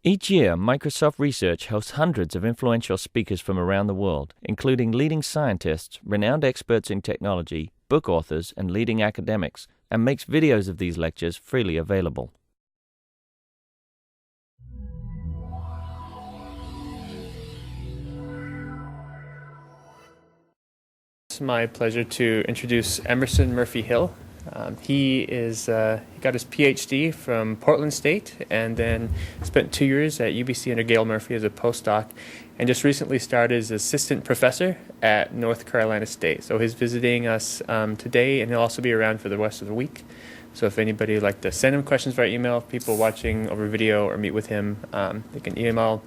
Each year, Microsoft Research hosts hundreds of influential speakers from around the world, including leading scientists, renowned experts in technology, book authors, and leading academics, and makes videos of these lectures freely available. It's my pleasure to introduce Emerson Murphy-Hill. He got his PhD from Portland State and then spent 2 years at UBC under Gail Murphy as a postdoc, and just recently started as assistant professor at North Carolina State. So he's visiting us today, and he'll also be around for the rest of the week. So if anybody would like to send him questions via email, people watching over video, or meet with him, they can email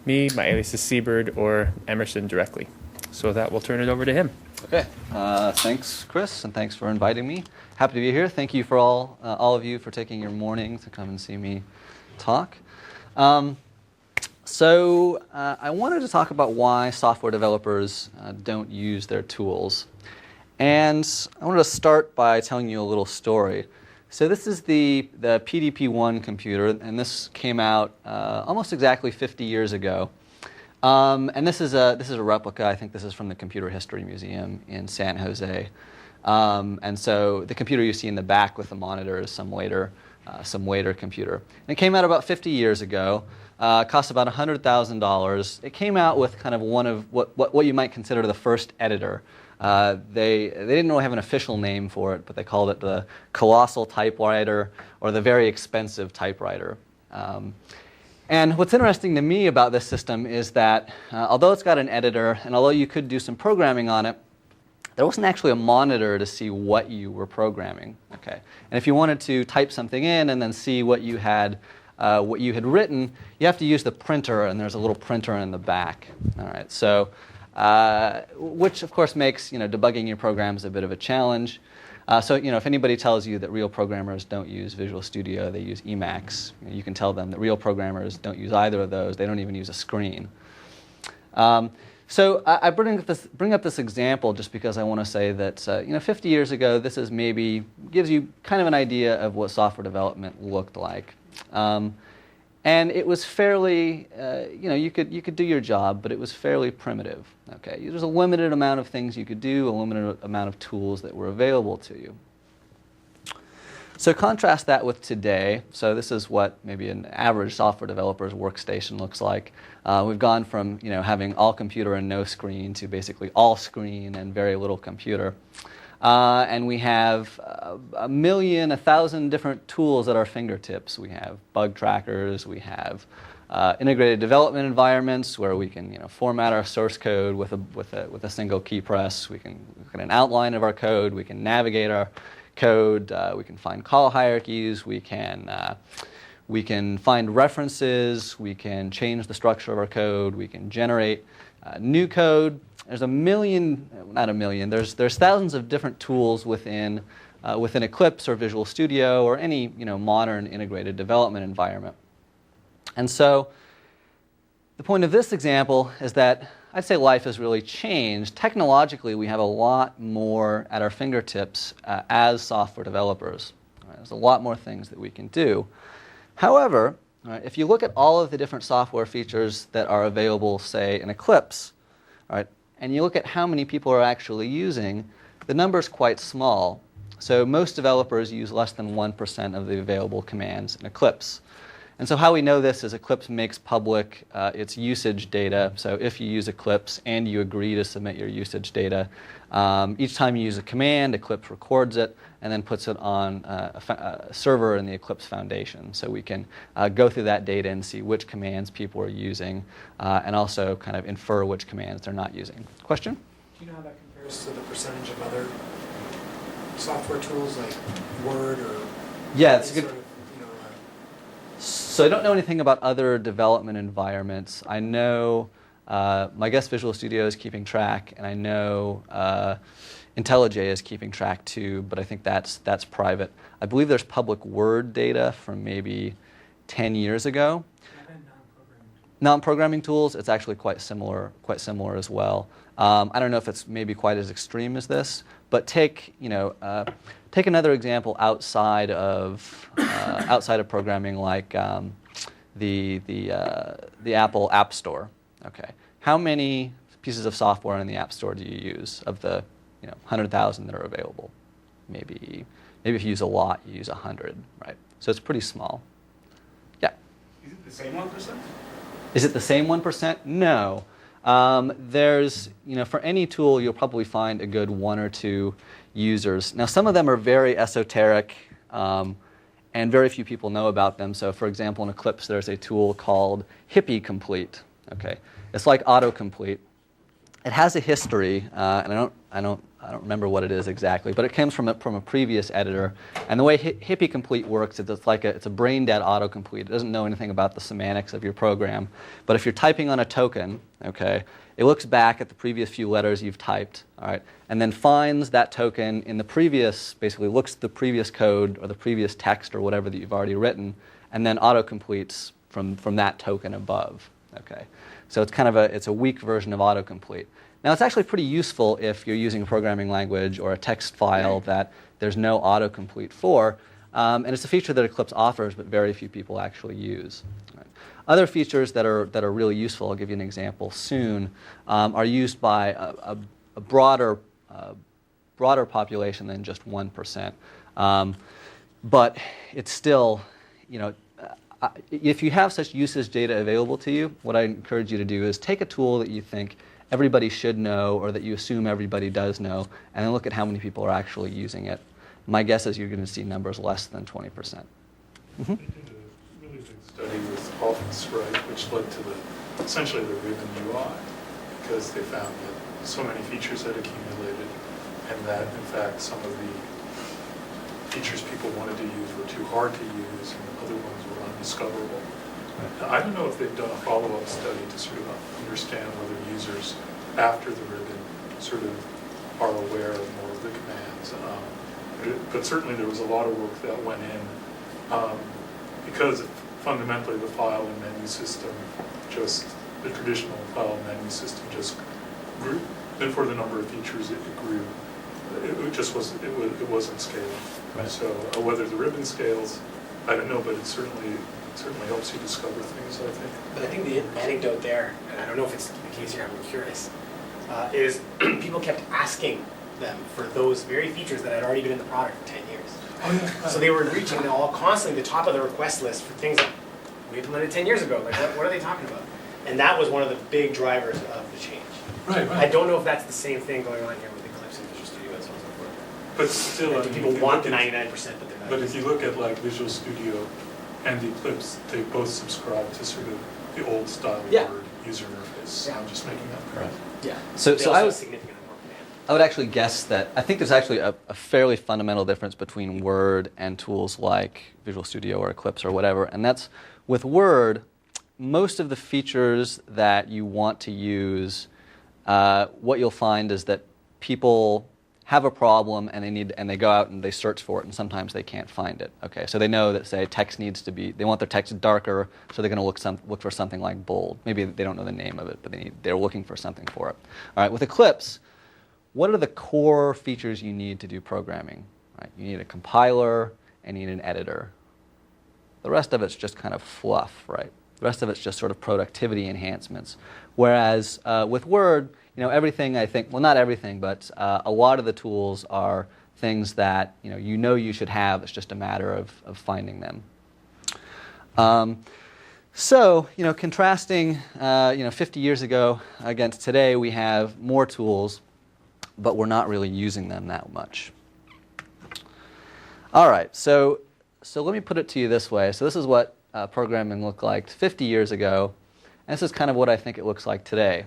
me, my alias is Seabird, or Emerson directly. So with that, we'll turn it over to him. Okay, thanks, Chris, and thanks for inviting me. Happy to be here. Thank you for all of you for taking your morning to come and see me talk. So I wanted to talk about why software developers don't use their tools. And I wanted to start by telling you a little story. So this is the PDP-1 computer, and this came out almost exactly 50 years ago. And this is a replica. I think this is from the Computer History Museum in San Jose. And so the computer you see in the back with the monitor is some later computer. And it came out about 50 years ago. Cost about $100,000. It came out with kind of one of what you might consider the first editor. They didn't really have an official name for it, but they called it the colossal typewriter or the very expensive typewriter. And what's interesting to me about this system is that although it's got an editor, and although you could do some programming on it, there wasn't actually a monitor to see what you were programming. Okay, and if you wanted to type something in and then see what you had written, you have to use the printer, and there's a little printer in the back. All right, so which of course makes debugging your programs a bit of a challenge. So if anybody tells you that real programmers don't use Visual Studio, they use Emacs, you can tell them that real programmers don't use either of those. They don't even use a screen. So I bring up this example just because I want to say that 50 years ago, this is maybe gives you kind of an idea of what software development looked like. And it was fairly, you could do your job, but it was fairly primitive. Okay, there's a limited amount of things you could do, a limited amount of tools that were available to you. So contrast that with today. So this is what maybe an average software developer's workstation looks like. We've gone from having all computer and no screen to basically all screen and very little computer. And we have 1,000 different tools at our fingertips. We have bug trackers. We have integrated development environments where we can format our source code with a single key press. We can look at an outline of our code. We can navigate our code. We can find call hierarchies. We can find references. We can change the structure of our code. We can generate new code. There's there's thousands of different tools within Eclipse or Visual Studio or any modern integrated development environment. And so the point of this example is that I'd say life has really changed. Technologically, we have a lot more at our fingertips as software developers. Right? There's a lot more things that we can do. However, if you look at all of the different software features that are available, say, in Eclipse, right, and you look at how many people are actually using, the number's quite small. So most developers use less than 1% of the available commands in Eclipse. And so how we know this is Eclipse makes public its usage data. So if you use Eclipse and you agree to submit your usage data, each time you use a command, Eclipse records it and then puts it on a server in the Eclipse Foundation. So we can go through that data and see which commands people are using and also kind of infer which commands they're not using. Question? Do you know how that compares to the percentage of other software tools like Word or yeah, it's a good. So I don't know anything about other development environments. I know, my guess Visual Studio is keeping track, and I know IntelliJ is keeping track too, but I think that's private. I believe there's public Word data from maybe 10 years ago. Non-programming tools, it's actually quite similar as well. I don't know if it's maybe quite as extreme as this, but take another example outside of programming, like the Apple App Store. Okay, how many pieces of software in the App Store do you use of the 100,000 that are available? Maybe if you use a lot, you use 100, right? So it's pretty small. Yeah. Is it the same 1%? Is it the same 1%? No. There's, for any tool, you'll probably find a good 1 or 2 users. Now, some of them are very esoteric, and very few people know about them. So, for example, in Eclipse, there's a tool called Hippie Complete. Okay, it's like autocomplete. It has a history, and I don't remember what it is exactly, but it comes from a previous editor. And the way Hippie Complete works is it's a brain dead autocomplete. It doesn't know anything about the semantics of your program. But if you're typing on a token, okay, it looks back at the previous few letters you've typed, all right, and then finds that token in the previous, basically looks at the previous code or the previous text or whatever that you've already written, and then autocompletes from that token above. Okay, so it's kind of a weak version of autocomplete. Now, it's actually pretty useful if you're using a programming language or a text file that there's no autocomplete for, and it's a feature that Eclipse offers, but very few people actually use. Right. Other features that are really useful, I'll give you an example soon, are used by a broader population than just 1%. But it's still, if you have such usage data available to you, what I encourage you to do is take a tool that you think everybody should know or that you assume everybody does know, and then look at how many people are actually using it. My guess is you're going to see numbers less than 20%. They did a really big study with Office, right, which led to essentially the ribbon UI, because they found that so many features had accumulated, and that in fact some of the features people wanted to use were too hard to use, and other ones were undiscoverable. Now, I don't know if they've done a follow-up study to sort of understand whether users after the ribbon sort of are aware of more of the commands. But certainly there was a lot of work that went in because fundamentally the file and menu system the traditional file and menu system just grew. And for the number of features it grew, it wasn't scaling. Right. So whether the ribbon scales, I don't know, but it certainly helps you discover things, I think. But I think the anecdote there, and I don't know if it's the case here, I'm curious, is people kept asking them for those very features that had already been in the product for 10 years. Oh, yeah. So they were reaching all constantly the top of the request list for things that we implemented 10 years ago. Like, what are they talking about? And that was one of the big drivers of the change. Right. I don't know if that's the same thing going on here with Eclipse and Visual Studio and so on and so forth. But still, Do people want the 99%, but they're not. But if you look at like Visual Studio and Eclipse, they both subscribe to sort of the old style Word user interface. Yeah. I'm just making that Right. correct. Yeah. So They also I have would significant more command. I would actually guess that I think there's actually a fairly fundamental difference between Word and tools like Visual Studio or Eclipse or whatever, and that's with Word, most of the features that you want to use, what you'll find is that people have a problem and they go out and they search for it, and sometimes they can't find it. Okay, so they know that, say, text needs to be, they want their text darker, so they're going to look for something like bold. Maybe they don't know the name of it, but they're looking for something for it. All right, with Eclipse, what are the core features you need to do programming? Right, you need a compiler and you need an editor. The rest of it's just kind of fluff, right? The rest of it's just sort of productivity enhancements. Whereas with Word, everything, I think, well, not everything, but a lot of the tools are things that you should have. It's just a matter of finding them. So, contrasting 50 years ago against today, we have more tools, but we're not really using them that much. All right, so let me put it to you this way. So this is what programming looked like 50 years ago, and this is kind of what I think it looks like today.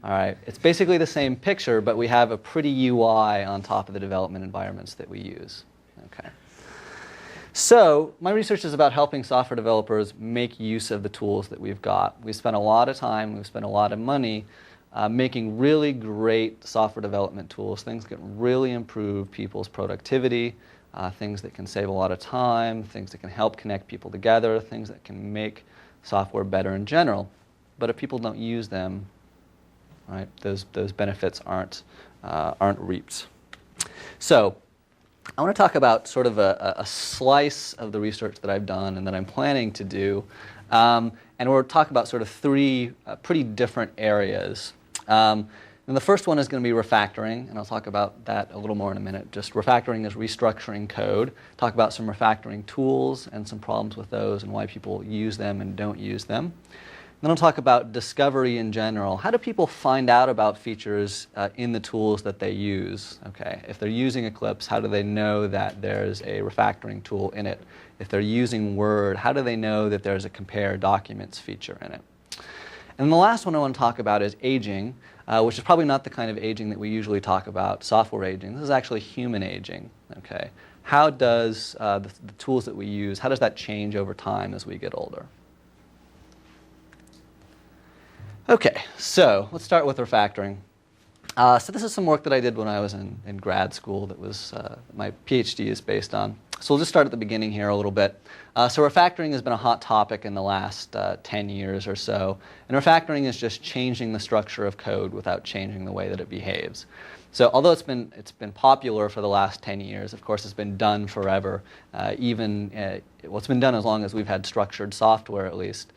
All right, it's basically the same picture, but we have a pretty UI on top of the development environments that we use. Okay. So my research is about helping software developers make use of the tools that we've got. We've spent a lot of time, we've spent a lot of money making really great software development tools, things that can really improve people's productivity, things that can save a lot of time, things that can help connect people together, things that can make software better in general. But if people don't use them, right, those benefits aren't reaped. So I want to talk about sort of a slice of the research that I've done and that I'm planning to do And we'll talk about sort of three pretty different areas. And the first one is going to be refactoring, and I'll talk about that a little more in a minute. Just refactoring is restructuring code. Talk about some refactoring tools and some problems with those and why people use them and don't use them. Then I'll talk about discovery in general. How do people find out about features in the tools that they use? Okay, if they're using Eclipse, how do they know that there's a refactoring tool in it? If they're using Word, how do they know that there's a compare documents feature in it? And the last one I want to talk about is aging, which is probably not the kind of aging that we usually talk about, software aging. This is actually human aging. Okay, how does the tools that we use, how does that change over time as we get older? Okay, so let's start with refactoring. So this is some work that I did when I was in grad school that was my PhD is based on. So we'll just start at the beginning here a little bit. So refactoring has been a hot topic in the last 10 years or so. And refactoring is just changing the structure of code without changing the way that it behaves. So although it's been popular for the last 10 years, of course it's been done forever. Well, it's been done as long as we've had structured software at least.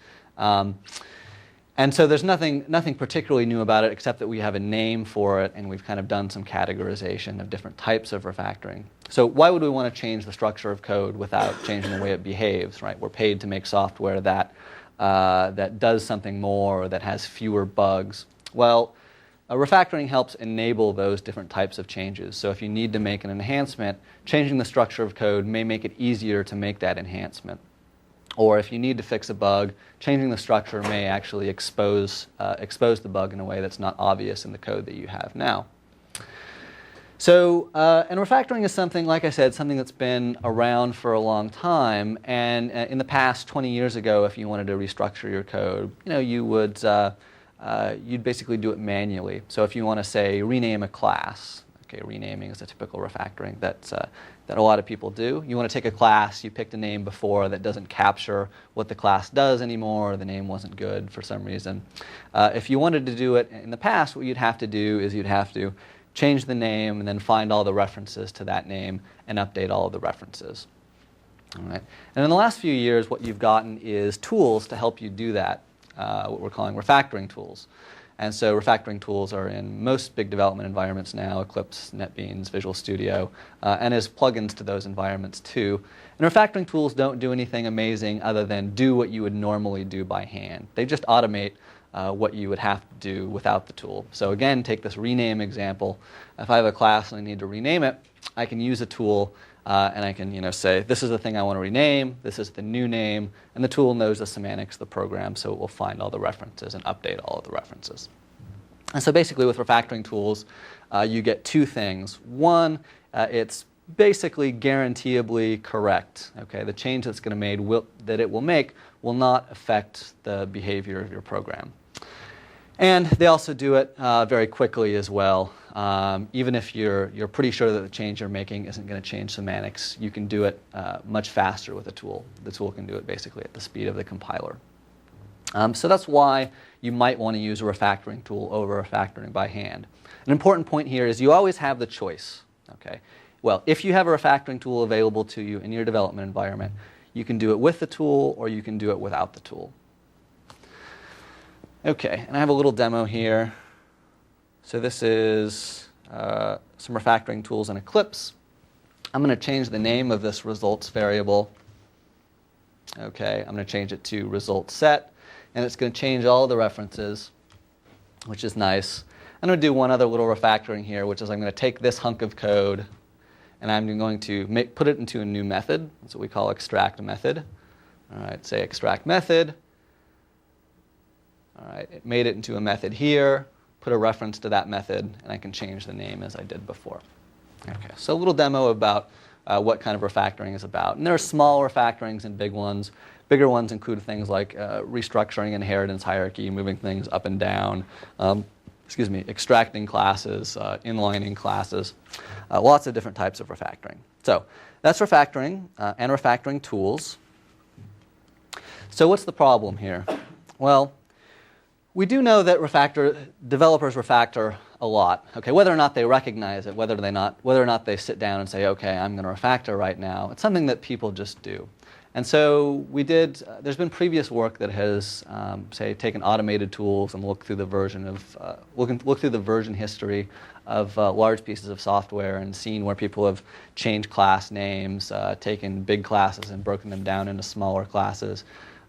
And so there's nothing particularly new about it except that we have a name for it and we've kind of done some categorization of different types of refactoring. So why would we want to change the structure of code without changing the way it behaves, right? We're paid to make software that does something more or that has fewer bugs. Well, refactoring helps enable those different types of changes. So if you need to make an enhancement, changing the structure of code may make it easier to make that enhancement. Or if you need to fix a bug, changing the structure may actually expose the bug in a way that's not obvious in the code that you have now. So, and refactoring is something, like I said, something that's been around for a long time. And in the past, 20 years ago, if you wanted to restructure your code, you would you'd basically do it manually. So if you want to say rename a class, okay, renaming is a typical refactoring that a lot of people do. You want to take a class, you picked a name before that doesn't capture what the class does anymore, or the name wasn't good for some reason. If you wanted to do it in the past, what you'd have to do is you'd have to change the name and then find all the references to that name and update all of the references. All right. And in the last few years, what you've gotten is tools to help you do that, what we're calling refactoring tools. And so refactoring tools are in most big development environments now, Eclipse, NetBeans, Visual Studio, and as plugins to those environments too. And refactoring tools don't do anything amazing other than do what you would normally do by hand. They just automate what you would have to do without the tool. So again, take this rename example. If I have a class and I need to rename it, I can use a tool and I can say, this is the thing I want to rename, this is the new name, and the tool knows the semantics of the program, so it will find all the references and update all of the references. And so basically with refactoring tools, you get two things. One, it's basically guaranteeably correct. Okay, the change that's going to that it will make will not affect the behavior of your program. And they also do it very quickly as well. Even if you're pretty sure that the change you're making isn't going to change semantics, you can do it much faster with a tool. The tool can do it basically at the speed of the compiler. So that's why you might want to use a refactoring tool over refactoring by hand. An important point here is you always have the choice. Okay? Well, if you have a refactoring tool available to you in your development environment, you can do it with the tool or you can do it without the tool. Okay, and I have a little demo here. So this is some refactoring tools in Eclipse. I'm going to change the name of this results variable. Okay, I'm going to change it to result set, and it's going to change all the references, which is nice. I'm going to do one other little refactoring here, which is I'm going to take this hunk of code, and I'm going to put it into a new method. That's what we call extract method. All right, say extract method. All right, it made it into a method here, put a reference to that method, and I can change the name as I did before. Okay, so a little demo about what kind of refactoring is about. And there are small refactorings and big ones. Bigger ones include things like restructuring inheritance hierarchy, moving things up and down, extracting classes, inlining classes, lots of different types of refactoring. So that's refactoring and refactoring tools. So what's the problem here? Well, we do know that developers refactor a lot. Okay, whether or not they recognize it, whether or not they sit down and say, okay, I'm going to refactor right now, it's something that people just do. And so we did, there's been previous work that has, say, taken automated tools and looked through the looked through the version history of large pieces of software and seen where people have changed class names, taken big classes and broken them down into smaller classes.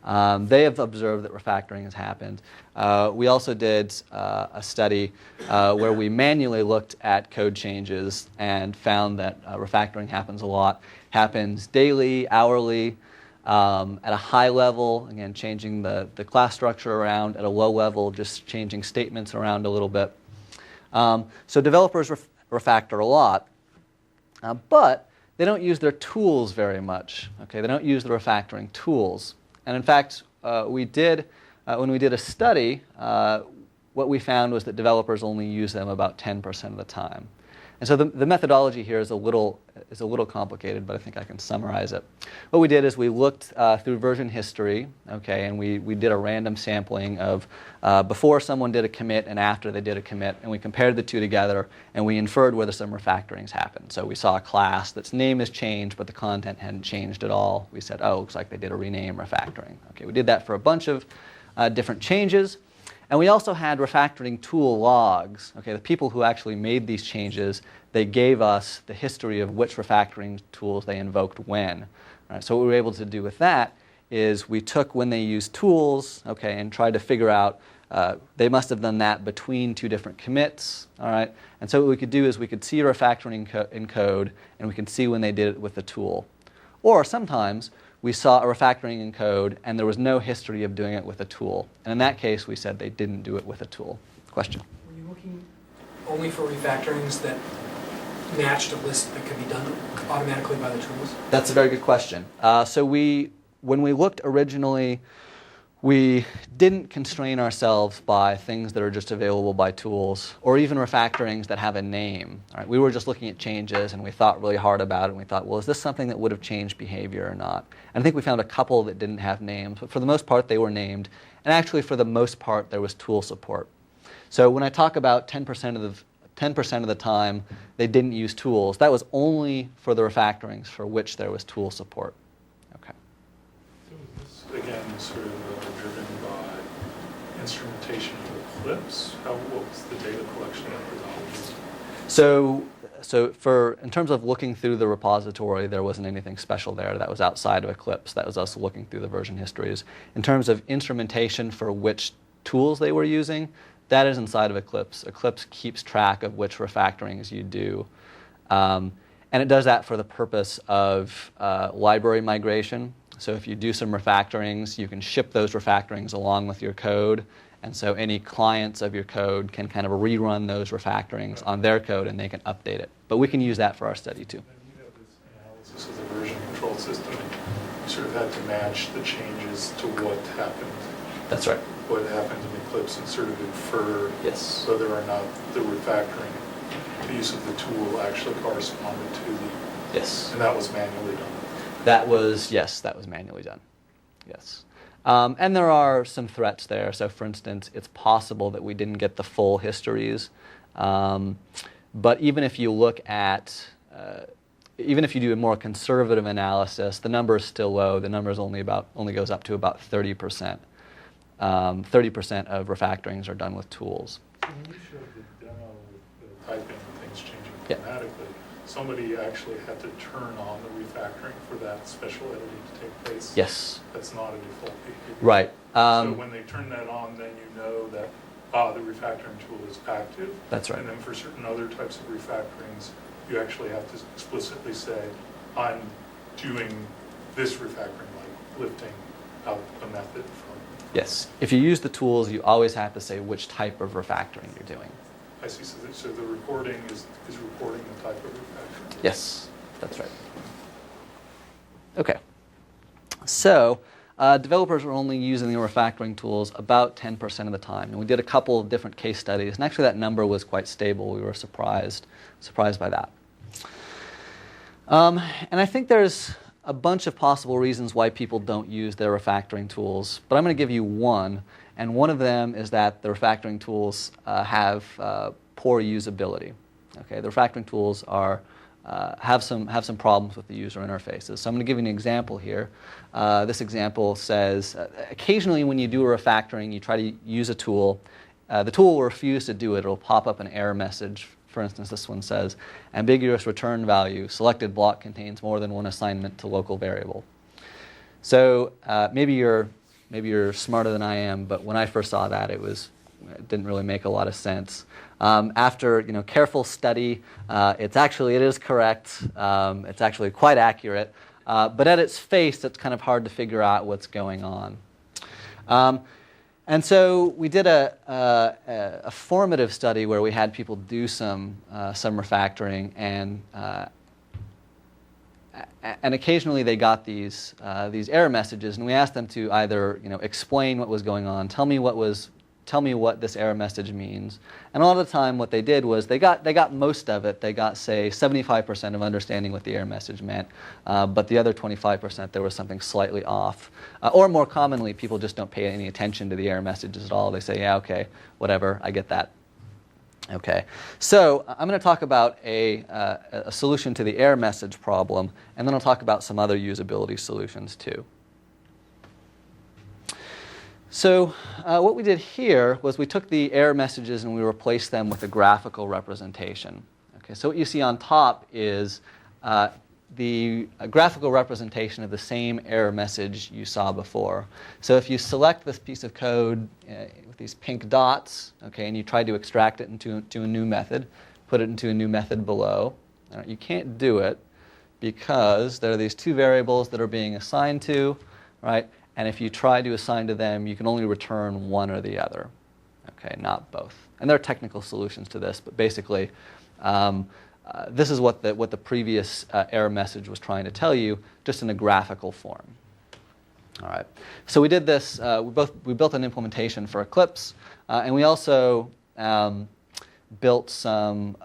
They have observed that refactoring has happened. We also did a study where we manually looked at code changes and found that refactoring happens a lot. Happens daily, hourly, at a high level, again, changing the class structure around. At a low level, just changing statements around a little bit. So developers refactor a lot, but they don't use their tools very much. Okay, they don't use the refactoring tools. And in fact, when we did a study, what we found was that developers only use them about 10% of the time. And so the methodology here is a little complicated, but I think I can summarize it. What we did is we looked through version history, okay, and we did a random sampling of before someone did a commit and after they did a commit, and we compared the two together, and we inferred whether some refactorings happened. So we saw a class that's name has changed, but the content hadn't changed at all. We said, oh, looks like they did a rename refactoring. Okay, we did that for a bunch of different changes. And we also had refactoring tool logs. Okay, the people who actually made these changes, they gave us the history of which refactoring tools they invoked when. All right, so what we were able to do with that is we took when they used tools, okay, and tried to figure out they must have done that between two different commits. All right, and so what we could do is we could see refactoring in code, and we could see when they did it with the tool. Or sometimes we saw a refactoring in code, and there was no history of doing it with a tool. And in that case, we said they didn't do it with a tool. Question? Were you looking only for refactorings that matched a list that could be done automatically by the tools? That's a very good question. So when we looked originally, we didn't constrain ourselves by things that are just available by tools, or even refactorings that have a name. All right, we were just looking at changes, and we thought really hard about it, and we thought, well, is this something that would have changed behavior or not? And I think we found a couple that didn't have names, but for the most part, they were named. And actually, for the most part, there was tool support. So when I talk about 10% of the time they didn't use tools, that was only for the refactorings for which there was tool support. Okay. So is this, again, sort of driven by instrumentation of Eclipse? What was the data collection methodology? So in terms of looking through the repository, there wasn't anything special there. That was outside of Eclipse. That was us looking through the version histories. In terms of instrumentation for which tools they were using, that is inside of Eclipse. Eclipse keeps track of which refactorings you do. And it does that for the purpose of library migration. So if you do some refactorings, you can ship those refactorings along with your code. And so any clients of your code can kind of rerun those refactorings on their code, and they can update it. But we can use that for our study, too. And you have this analysis of the version control system, and you sort of had to match the changes to what happened. That's right. What happened in Eclipse and sort of infer Yes. whether or not the refactoring, the use of the tool actually corresponded to the... Yes. And that was manually done. That was manually done. Yes. And there are some threats there. So for instance, it's possible that we didn't get the full histories. But even if you look at, even if you do a more conservative analysis, the number is still low. The number is only goes up to about 30%. 30% of refactorings are done with tools. So when you showed the demo with the typing and things changing Yeah. dramatically, somebody actually had to turn on the refactoring for that special editing to take place? Yes. That's not a default behavior. Right. So when they turn that on, then you know that the refactoring tool is active. That's right. And then for certain other types of refactorings, you actually have to explicitly say, I'm doing this refactoring, like lifting out a method from... Yes. If you use the tools, you always have to say which type of refactoring you're doing. I see. So the reporting is reporting the type of refactoring? Yes, that's right. Okay. So developers are only using the refactoring tools about 10% of the time. And we did a couple of different case studies. And actually that number was quite stable. We were surprised by that. And I think there's a bunch of possible reasons why people don't use their refactoring tools. But I'm going to give you one. And one of them is that the refactoring tools have poor usability. Okay, the refactoring tools are have some problems with the user interfaces. So I'm going to give you an example here. This example says, occasionally when you do a refactoring, you try to use a tool. The tool will refuse to do it. It'll pop up an error message. For instance, this one says, ambiguous return value, selected block contains more than one assignment to local variable. So maybe you're smarter than I am, but when I first saw that, it didn't really make a lot of sense. After careful study, it is correct. It's actually quite accurate, but at its face, it's kind of hard to figure out what's going on. And so we did a formative study where we had people do some refactoring, and occasionally they got these error messages, and we asked them to either explain what was going on, tell me what this error message means. And a lot of the time what they did was they got most of it. They got, say, 75% of understanding what the error message meant, but the other 25% there was something slightly off. Or more commonly, people just don't pay any attention to the error messages at all. They say, yeah, okay, whatever, I get that. Okay, so I'm going to talk about a solution to the error message problem, and then I'll talk about some other usability solutions too. So what we did here was we took the error messages and we replaced them with a graphical representation. Okay, so what you see on top is the graphical representation of the same error message you saw before. So if you select this piece of code with these pink dots, okay, and you try to extract it into a new method, put it into a new method below, you can't do it because there are these two variables that are being assigned to, right? And if you try to assign to them, you can only return one or the other, okay, not both. And there are technical solutions to this, but basically, this is what the previous error message was trying to tell you, just in a graphical form. All right. So we did this. We built an implementation for Eclipse, and we also built some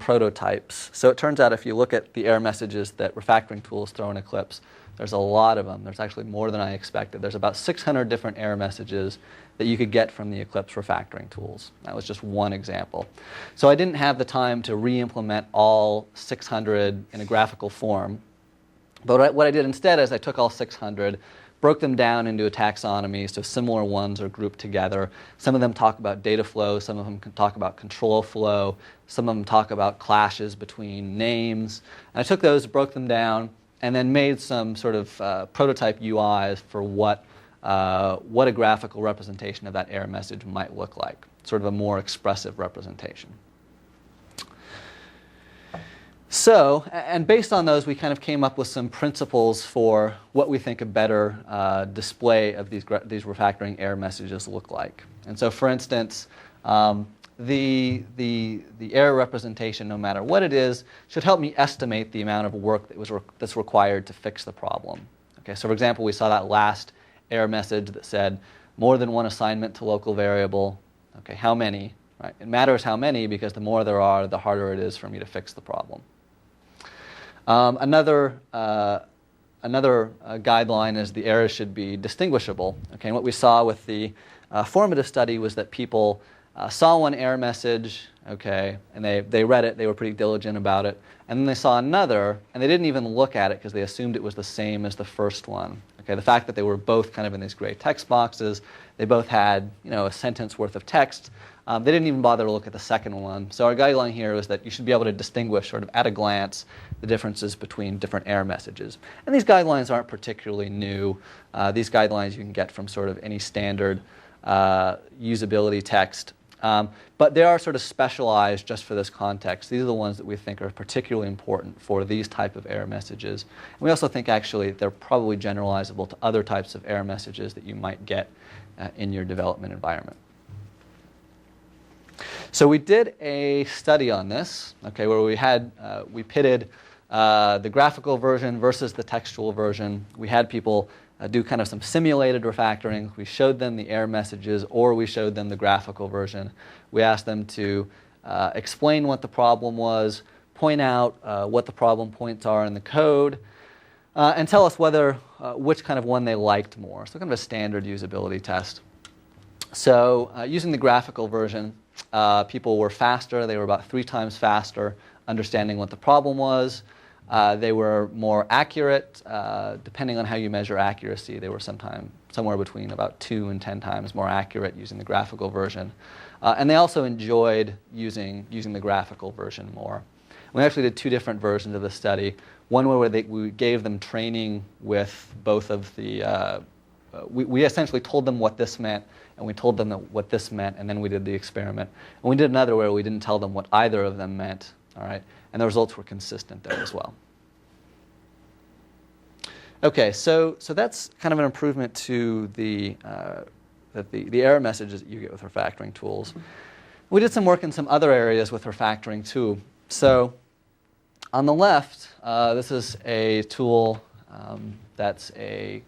prototypes. So it turns out if you look at the error messages that refactoring tools throw in Eclipse, there's a lot of them. There's actually more than I expected. There's about 600 different error messages that you could get from the Eclipse refactoring tools. That was just one example. So I didn't have the time to re-implement all 600 in a graphical form. But what I did instead is I took all 600, broke them down into a taxonomy, so similar ones are grouped together. Some of them talk about data flow, some of them can talk about control flow, some of them talk about clashes between names. And I took those, broke them down, and then made some sort of prototype UIs for what a graphical representation of that error message might look like, sort of a more expressive representation. So, and based on those, we kind of came up with some principles for what we think a better display of these refactoring error messages look like. And so, for instance, the error representation, no matter what it is, should help me estimate the amount of work that's required to fix the problem. Okay, so for example, we saw that last error message that said more than one assignment to local variable. Okay, how many? Right? It matters how many because the more there are, the harder it is for me to fix the problem. Another guideline is the errors should be distinguishable. Okay, and what we saw with the formative study was that people saw one error message, okay, and they read it, they were pretty diligent about it, and then they saw another, and they didn't even look at it because they assumed it was the same as the first one. Okay, the fact that they were both kind of in these gray text boxes, they both had a sentence worth of text, they didn't even bother to look at the second one. So our guideline here is that you should be able to distinguish sort of at a glance the differences between different error messages. And these guidelines aren't particularly new. These guidelines you can get from sort of any standard usability text. But they are sort of specialized just for this context. These are the ones that we think are particularly important for these type of error messages. And we also think actually they're probably generalizable to other types of error messages that you might get in your development environment. So we did a study on this, okay, where we pitted the graphical version versus the textual version. We had people do kind of some simulated refactoring. We showed them the error messages, or we showed them the graphical version. We asked them to explain what the problem was, point out what the problem points are in the code, and tell us which kind of one they liked more. So kind of a standard usability test. So using the graphical version, people were faster. They were about 3 times faster understanding what the problem was. They were more accurate. Depending on how you measure accuracy, they were somewhere between about 2 and 10 times more accurate using the graphical version. And they also enjoyed using the graphical version more. We actually did 2 different versions of the study. One where we gave them training with both of the, we essentially told them what this meant, and we told them what this meant, and then we did the experiment. And we did another where we didn't tell them what either of them meant, all right? And the results were consistent there as well. Okay, so that's kind of an improvement to the error messages that you get with refactoring tools. We did some work in some other areas with refactoring too. So on the left, this is a tool that's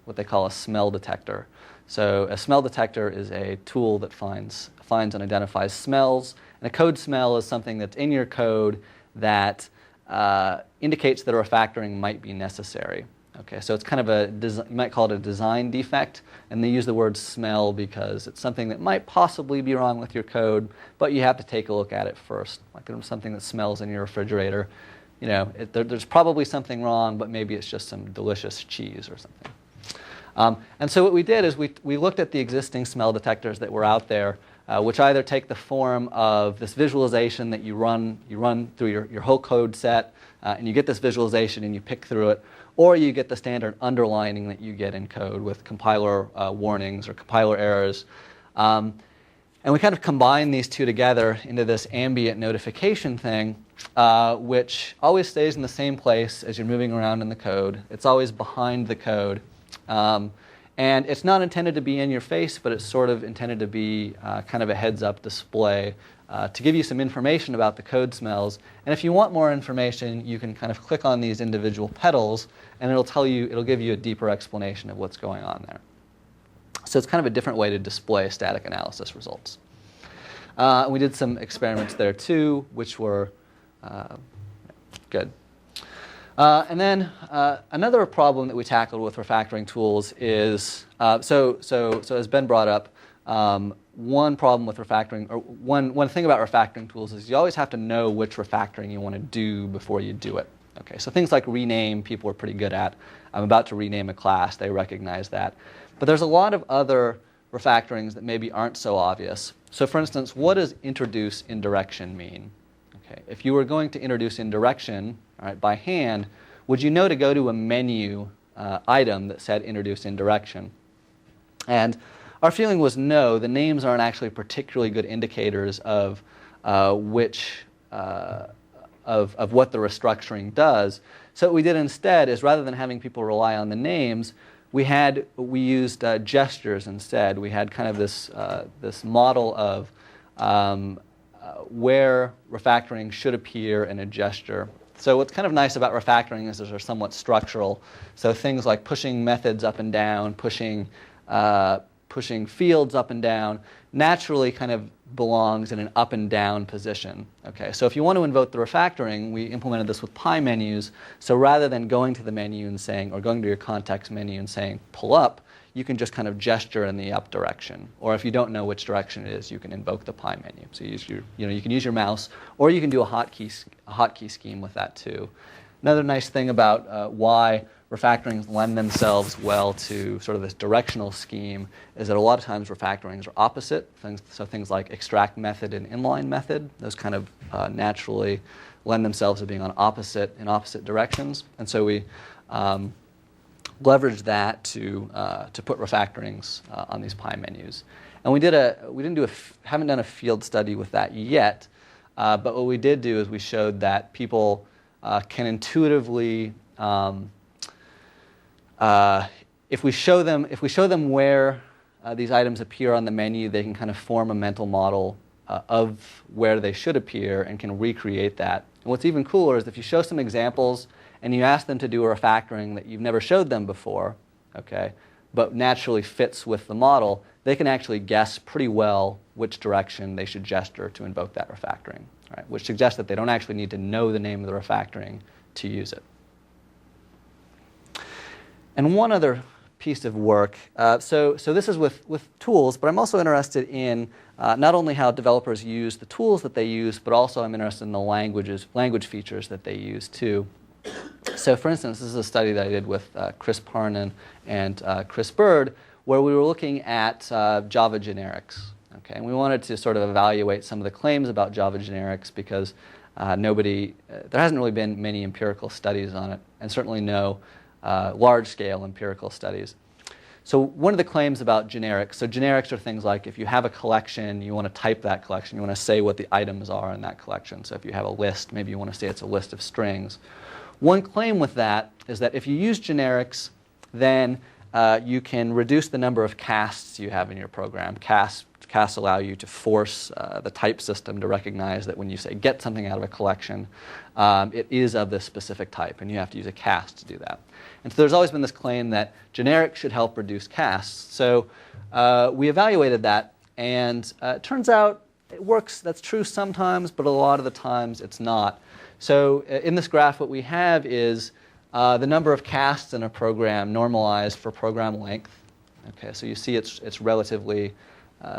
what they call a smell detector. So a smell detector is a tool that finds and identifies smells. And a code smell is something that's in your code that indicates that a refactoring might be necessary. Okay, so it's kind of you might call it a design defect, and they use the word smell because it's something that might possibly be wrong with your code, but you have to take a look at it first. Like there's something that smells in your refrigerator. You know, there's probably something wrong, but maybe it's just some delicious cheese or something. And so what we did is we looked at the existing smell detectors that were out there, which either take the form of this visualization that you run through your whole code set, and you get this visualization and you pick through it, or you get the standard underlining that you get in code with compiler warnings or compiler errors. And we kind of combine these two together into this ambient notification thing, which always stays in the same place as you're moving around in the code. It's always behind the code. And it's not intended to be in your face, but it's sort of intended to be kind of a heads-up display to give you some information about the code smells. And if you want more information, you can kind of click on these individual petals, and it'll give you a deeper explanation of what's going on there. So it's kind of a different way to display static analysis results. We did some experiments there too, which were good. And then another problem that we tackled with refactoring tools is, so as Ben brought up, one problem with refactoring, or one thing about refactoring tools is you always have to know which refactoring you want to do before you do it. Okay, so things like rename, people are pretty good at. I'm about to rename a class, they recognize that. But there's a lot of other refactorings that maybe aren't so obvious. So for instance, what does introduce indirection mean? Okay, if you were going to introduce indirection, all right, by hand, would you know to go to a menu item that said introduce indirection? And our feeling was no, the names aren't actually particularly good indicators of of what the restructuring does. So what we did instead is, rather than having people rely on the names, we used gestures instead. We had kind of this model of where refactoring should appear in a gesture. So what's kind of nice about refactoring is they're somewhat structural. So things like pushing methods up and down, pushing fields up and down, naturally kind of belongs in an up and down position. Okay, so if you want to invoke the refactoring, we implemented this with pie menus. So rather than going to the menu and saying, or going to your context menu and saying pull up, you can just kind of gesture in the up direction. Or if you don't know which direction it is, you can invoke the pie menu. So you can use your mouse, or you can do a hotkey scheme with that too. Another nice thing about why refactorings lend themselves well to sort of this directional scheme is that a lot of times refactorings are opposite. So things like extract method and inline method, those kind of naturally lend themselves to being in opposite directions. And so we leverage that to put refactorings on these pie menus. And haven't done a field study with that yet, but what we did do is we showed that people can intuitively, if we show them where these items appear on the menu, they can kind of form a mental model of where they should appear and can recreate that. And what's even cooler is if you show some examples and you ask them to do a refactoring that you've never showed them before, okay, but naturally fits with the model, they can actually guess pretty well which direction they should gesture to invoke that refactoring, right? Which suggests that they don't actually need to know the name of the refactoring to use it. And one other piece of work. So this is with tools, but I'm also interested in not only how developers use the tools that they use, but also I'm interested in the language features that they use too. So for instance, this is a study that I did with Chris Parnan and Chris Bird, where we were looking at Java generics. Okay, and we wanted to sort of evaluate some of the claims about Java generics because there hasn't really been many empirical studies on it, and certainly no large-scale empirical studies. So one of the claims about generics, so generics are things like if you have a collection, you want to type that collection, you want to say what the items are in that collection. So if you have a list, maybe you want to say it's a list of strings. One claim with that is that if you use generics, then you can reduce the number of casts you have in your program. Casts allow you to force the type system to recognize that when you say get something out of a collection, it is of this specific type, and you have to use a cast to do that. And so there's always been this claim that generics should help reduce casts. So we evaluated that, and it turns out it works. That's true sometimes, but a lot of the times it's not. So in this graph, what we have is the number of casts in a program normalized for program length. Okay, so you see it's relatively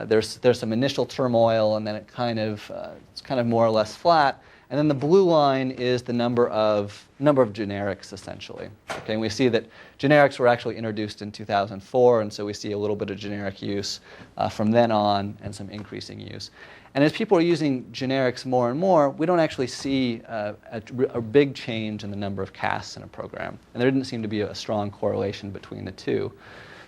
there's some initial turmoil, and then it's kind of more or less flat. And then the blue line is the number of generics essentially. Okay, and we see that generics were actually introduced in 2004, and so we see a little bit of generic use from then on, and some increasing use. And as people are using generics more and more, we don't actually see a big change in the number of casts in a program. And there didn't seem to be a strong correlation between the two.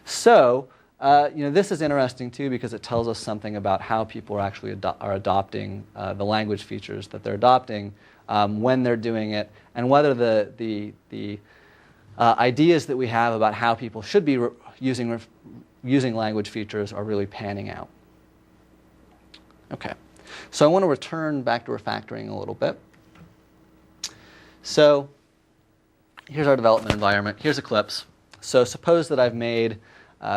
So this is interesting too because it tells us something about how people are actually are adopting the language features that they're adopting, when they're doing it, and whether the ideas that we have about how people should be using language features are really panning out. Okay, so I want to return back to refactoring a little bit. So here's our development environment. Here's Eclipse. So suppose that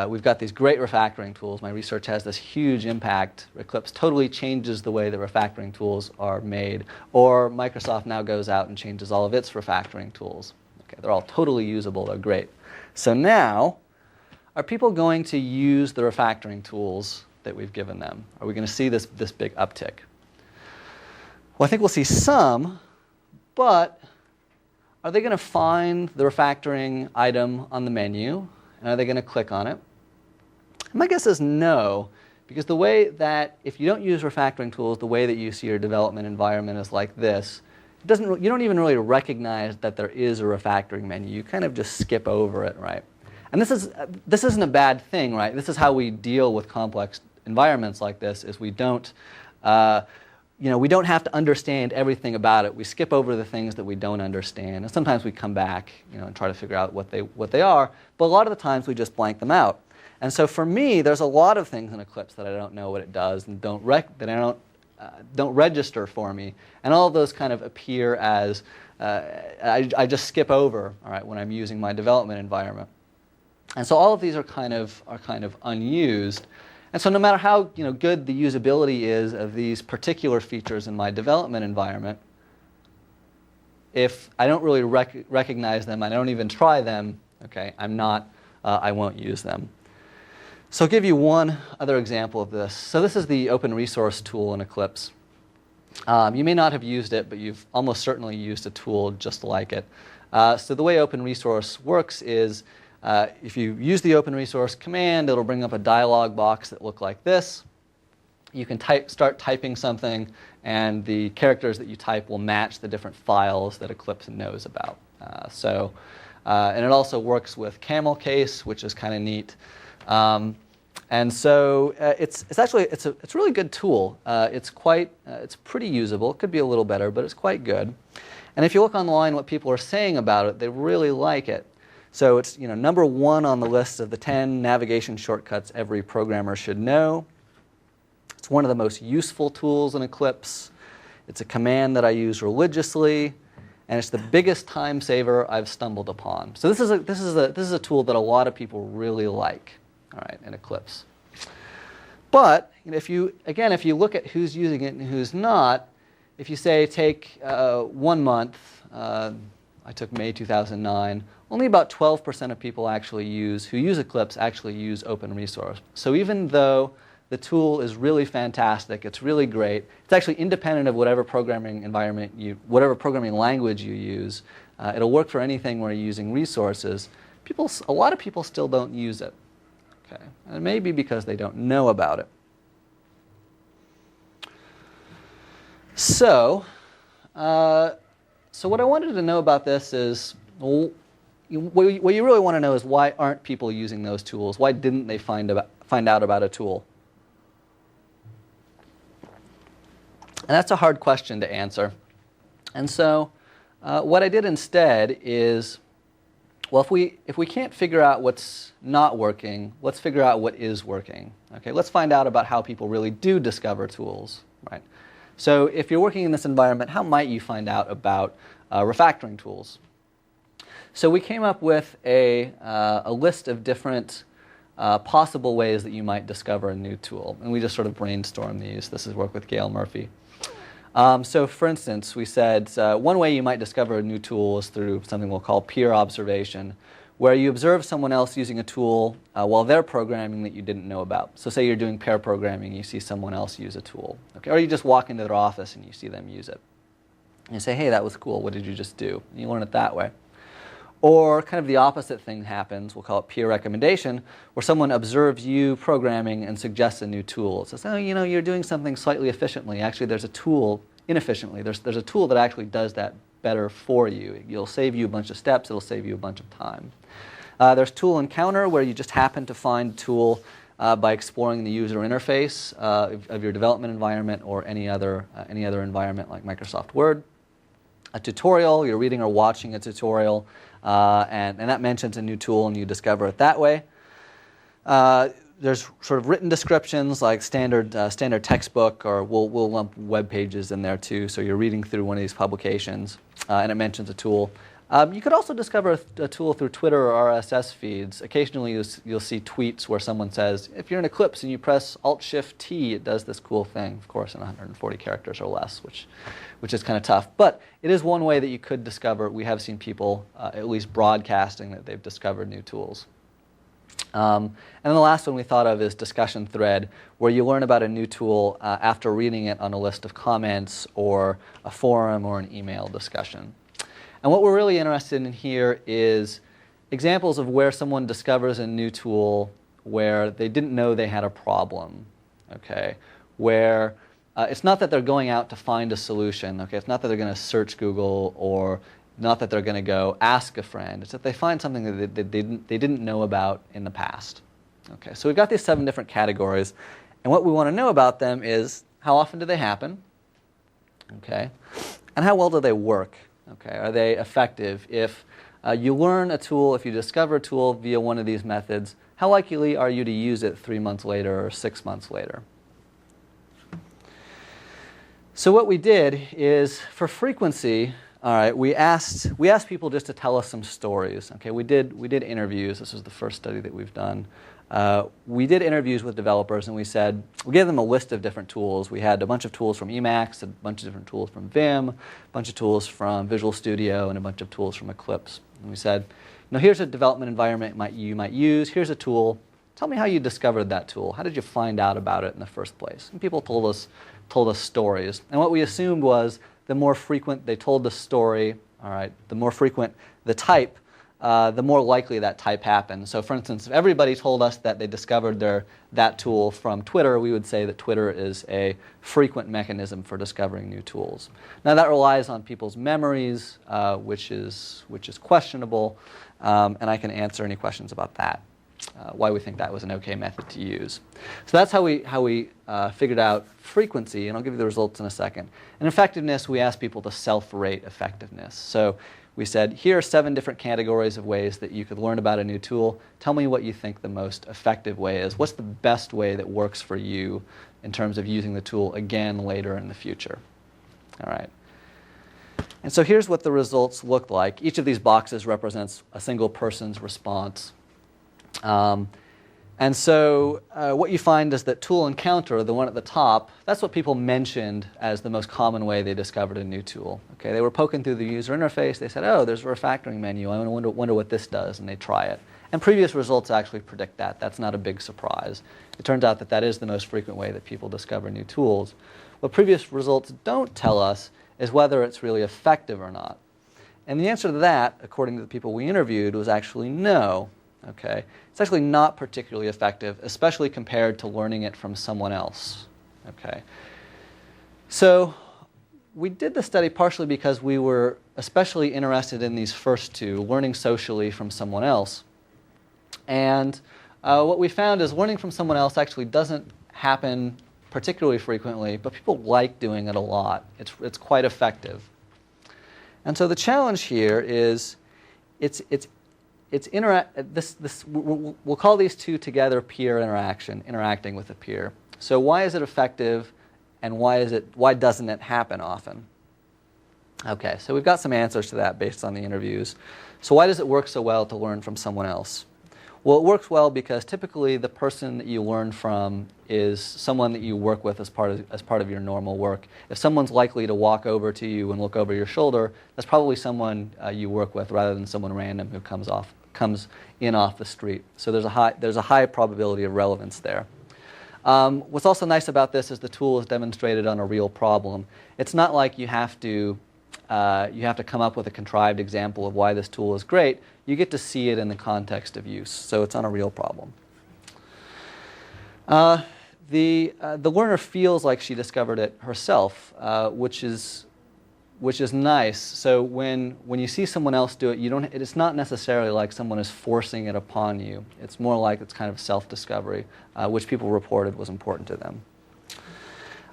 we've got these great refactoring tools. My research has this huge impact. Eclipse totally changes the way that refactoring tools are made. Or Microsoft now goes out and changes all of its refactoring tools. Okay, they're all totally usable. They're great. So now, are people going to use the refactoring tools that we've given them? Are we going to see this big uptick? Well, I think we'll see some, but are they going to find the refactoring item on the menu? And are they going to click on it? My guess is no, because the way that if you don't use refactoring tools, the way that you see your development environment is like this. You don't even really recognize that there is a refactoring menu. You kind of just skip over it, right? And this isn't a bad thing, right? This is how we deal with complex environments like this. Is we don't have to understand everything about it. We skip over the things that we don't understand, and sometimes we come back, and try to figure out what they are. But a lot of the times we just blank them out. And so for me, there's a lot of things in Eclipse that I don't know what it does and don't register for me, and all of those kind of appear as I just skip over, all right, when I'm using my development environment. And so all of these are kind of unused. And so no matter how good the usability is of these particular features in my development environment, if I don't really recognize them, I don't even try them, okay, I won't use them. So I'll give you one other example of this. So this is the open resource tool in Eclipse. You may not have used it, but you've almost certainly used a tool just like it. So the way open resource works is if you use the open resource command, it'll bring up a dialog box that look like this. You can start typing something, and the characters that you type will match the different files that Eclipse knows about. And it also works with camel case, which is kind of neat. And so it's a really good tool. It's pretty usable. It could be a little better, but it's quite good. And if you look online, what people are saying about it, they really like it. So it's number 1 on the list of the 10 navigation shortcuts every programmer should know. It's one of the most useful tools in Eclipse. It's a command that I use religiously, and it's the biggest time saver I've stumbled upon. So this is a tool that a lot of people really like, all right, in Eclipse. But if you look at who's using it and who's not, if you say take 1 month, I took May 2009. Only about 12% of people who use Eclipse actually use open resource. So even though the tool is really fantastic, it's really great, it's actually independent of whatever programming environment whatever programming language you use. It'll work for anything where you're using resources. A lot of people still don't use it. Okay, and it may be because they don't know about it. So what I wanted to know about this is, what you really want to know is why aren't people using those tools? Why didn't they find out about a tool? And that's a hard question to answer. And so what I did instead is, well, if we can't figure out what's not working, let's figure out what is working. Okay, let's find out about how people really do discover tools, right? So if you're working in this environment, how might you find out about refactoring tools? So we came up with a list of different possible ways that you might discover a new tool. And we just sort of brainstormed these. This is work with Gail Murphy. So for instance, we said one way you might discover a new tool is through something we'll call peer observation, where you observe someone else using a tool while they're programming that you didn't know about. So say you're doing pair programming, you see someone else use a tool. Okay? Or you just walk into their office and you see them use it. And you say, hey, that was cool. What did you just do? And you learn it that way. Or kind of the opposite thing happens, we'll call it peer recommendation, where someone observes you programming and suggests a new tool. It says, oh, you're doing something slightly efficiently. Actually, there's a tool, inefficiently, there's a tool that actually does that better for you. It'll save you a bunch of steps, it'll save you a bunch of time. There's tool encounter, where you just happen to find a tool by exploring the user interface of your development environment or any other environment like Microsoft Word. A tutorial, you're reading or watching a tutorial, and that mentions a new tool and you discover it that way. There's sort of written descriptions like standard textbook, or we'll lump web pages in there too, so you're reading through one of these publications and it mentions a tool. You could also discover a tool through Twitter or RSS feeds. Occasionally you'll see tweets where someone says, if you're in Eclipse and you press Alt-Shift-T, it does this cool thing, of course in 140 characters or less, which is kind of tough. But it is one way that you could discover. We have seen people at least broadcasting that they've discovered new tools. And then the last one we thought of is discussion thread, where you learn about a new tool after reading it on a list of comments or a forum or an email discussion. And what we're really interested in here is examples of where someone discovers a new tool where they didn't know they had a problem, okay? Where it's not that they're going out to find a solution, okay? It's not that they're going to search Google, or not that they're going to go ask a friend. It's that they find something that they didn't know about in the past. Okay, so we've got these 7 different categories, and what we want to know about them is how often do they happen, okay, and how well do they work. Okay, are they effective? If you learn a tool, if you discover a tool via one of these methods, how likely are you to use it 3 months later or 6 months later? So what we did is, for frequency, all right, we asked people just to tell us some stories. Okay, we did interviews. This was the first study that we've done. We did interviews with developers, and we gave them a list of different tools. We had a bunch of tools from Emacs, a bunch of different tools from Vim, a bunch of tools from Visual Studio, and a bunch of tools from Eclipse. And we said, here's a development environment you might use. Here's a tool. Tell me how you discovered that tool. How did you find out about it in the first place? And people told us stories. And what we assumed was the more frequent they told the story, all right, the more frequent the type, the more likely that type happened. So for instance, if everybody told us that they discovered that tool from Twitter, we would say that Twitter is a frequent mechanism for discovering new tools. Now that relies on people's memories, which is questionable, and I can answer any questions about that, why we think that was an okay method to use. So that's how we figured out frequency, and I'll give you the results in a second. And effectiveness, we asked people to self-rate effectiveness. So we said, here are 7 different categories of ways that you could learn about a new tool. Tell me what you think the most effective way is. What's the best way that works for you in terms of using the tool again later in the future? All right. And so here's what the results look like. Each of these boxes represents a single person's response. And And so what you find is that tool encounter, the one at the top, that's what people mentioned as the most common way they discovered a new tool. Okay, they were poking through the user interface. They said, oh, there's a refactoring menu. I wonder what this does, and they try it. And previous results actually predict that. That's not a big surprise. It turns out that that is the most frequent way that people discover new tools. What previous results don't tell us is whether it's really effective or not. And the answer to that, according to the people we interviewed, was actually no. Okay? It's actually not particularly effective, especially compared to learning it from someone else. Okay? So we did the study partially because we were especially interested in these first two, learning socially from someone else. And what we found is learning from someone else actually doesn't happen particularly frequently, but people like doing it a lot. It's quite effective. And so the challenge here is we'll call these two together peer interaction, interacting with a peer. So why is it effective, and why doesn't it happen often? Okay, so we've got some answers to that based on the interviews. So why does it work so well to learn from someone else? Well, it works well because typically the person that you learn from is someone that you work with as part of your normal work. If someone's likely to walk over to you and look over your shoulder, that's probably someone you work with rather than someone random who comes in off the street. So there's a high probability of relevance there. What's also nice about this is the tool is demonstrated on a real problem. It's not like you have to come up with a contrived example of why this tool is great. You get to see it in the context of use, so it's on a real problem. The learner feels like she discovered it herself, which is nice. So when you see someone else do it, it's not necessarily like someone is forcing it upon you. It's more like it's kind of self-discovery, which people reported was important to them.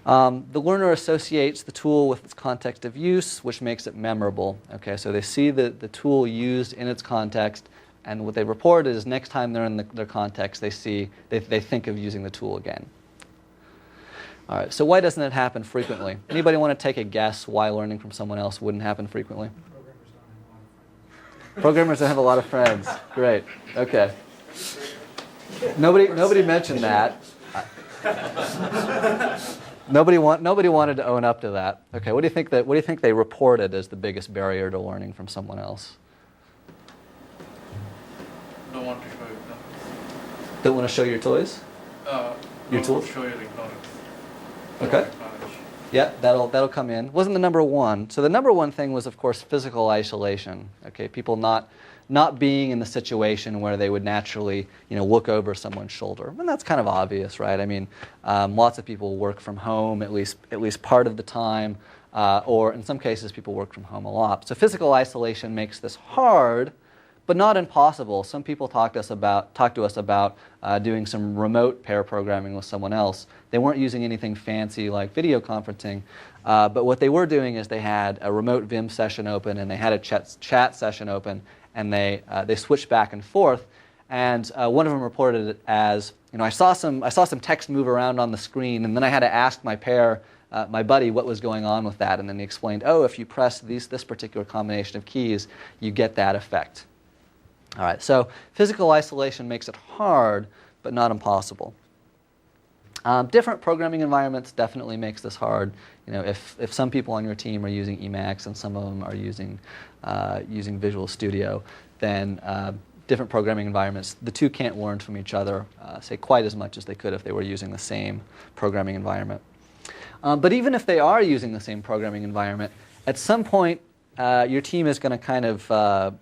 The learner associates the tool with its context of use, which makes it memorable. Okay, so they see the tool used in its context, and what they report is next time they're in their context, they think of using the tool again. All right, so why doesn't it happen frequently? Anybody want to take a guess why learning from someone else wouldn't happen frequently? Programmers don't have a lot of friends. Great. Okay. Nobody mentioned that. Nobody wanted to own up to that. Okay, what do you think they reported as the biggest barrier to learning from someone else? Don't want to show your numbers. Don't want to show your toys? Your tools? Show your ignorance. Okay. Yeah, that'll come in. Wasn't the number one. So the number one thing was, of course, physical isolation. Okay, people not being in the situation where they would naturally, look over someone's shoulder. And that's kind of obvious, right? I mean, lots of people work from home at least part of the time, or in some cases, people work from home a lot. So physical isolation makes this hard, but not impossible. Some people talk to us about doing some remote pair programming with someone else. They weren't using anything fancy like video conferencing, but what they were doing is they had a remote Vim session open and they had a chat session open, and they switched back and forth. And one of them reported it as, I saw some text move around on the screen, and then I had to ask my buddy what was going on with that, and then he explained, oh, if you press this particular combination of keys, you get that effect. All right, so physical isolation makes it hard, but not impossible. Different programming environments definitely makes this hard. If some people on your team are using Emacs and some of them are using Visual Studio, then different programming environments, the two can't learn from each other, say quite as much as they could if they were using the same programming environment. But even if they are using the same programming environment, at some point your team is going to kind of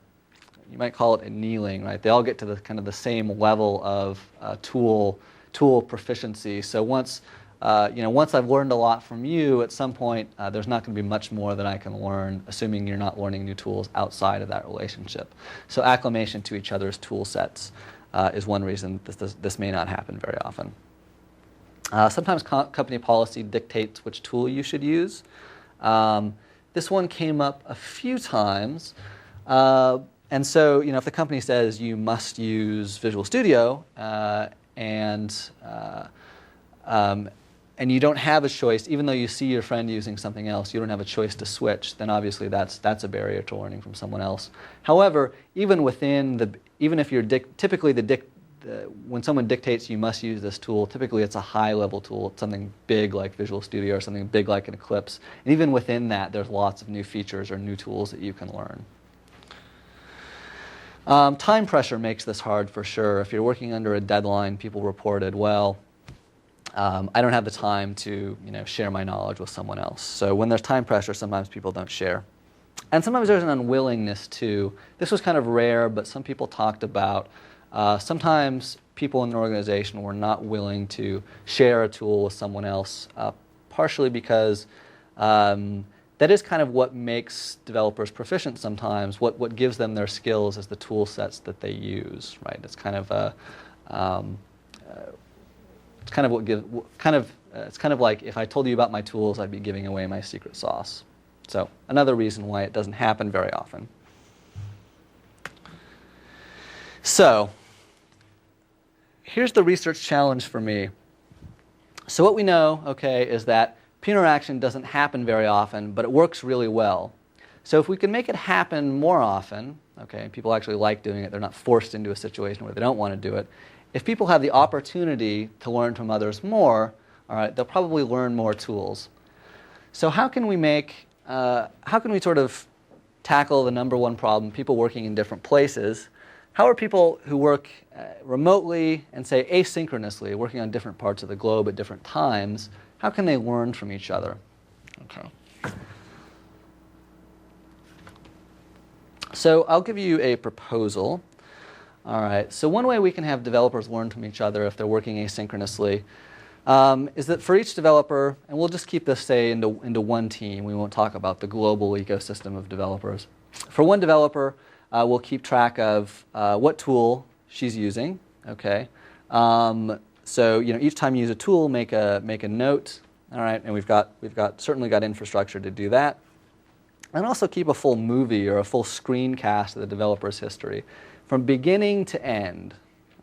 you might call it annealing, right? They all get to the same level of tool proficiency. So once I've learned a lot from you, at some point there's not going to be much more that I can learn, assuming you're not learning new tools outside of that relationship. So acclimation to each other's tool sets is one reason this may not happen very often. Sometimes company policy dictates which tool you should use. This one came up a few times. And so, if the company says you must use Visual Studio and you don't have a choice, even though you see your friend using something else, you don't have a choice to switch, then obviously that's a barrier to learning from someone else. However, even if you're typically the when someone dictates you must use this tool, typically it's a high-level tool. It's something big like Visual Studio or something big like an Eclipse. And even within that, there's lots of new features or new tools that you can learn. Time pressure makes this hard for sure. If you're working under a deadline, people reported, well, I don't have the time to share my knowledge with someone else. So when there's time pressure, sometimes people don't share. And sometimes there's an unwillingness to. This was kind of rare, but some people talked about sometimes people in the organization were not willing to share a tool with someone else, partially because that is kind of what makes developers proficient sometimes. What gives them their skills is the tool sets that they use, right? It's kind of it's kind of like if I told you about my tools, I'd be giving away my secret sauce. So another reason why it doesn't happen very often. So here's the research challenge for me. So what we know, okay, is that peer interaction doesn't happen very often, but it works really well. So if we can make it happen more often, okay, people actually like doing it, they're not forced into a situation where they don't want to do it. If people have the opportunity to learn from others more, all right, they'll probably learn more tools. So how can we sort of tackle the number one problem, people working in different places? How are people who work remotely and, say, asynchronously, working on different parts of the globe at different times, how can they learn from each other? Okay. So I'll give you a proposal. All right. So one way we can have developers learn from each other if they're working asynchronously is that for each developer, and we'll just keep this, say, into one team. We won't talk about the global ecosystem of developers. For one developer, we'll keep track of what tool she's using. Okay. So each time you use a tool, make a note. All right, and we've certainly got infrastructure to do that. And also keep a full movie or a full screencast of the developer's history from beginning to end.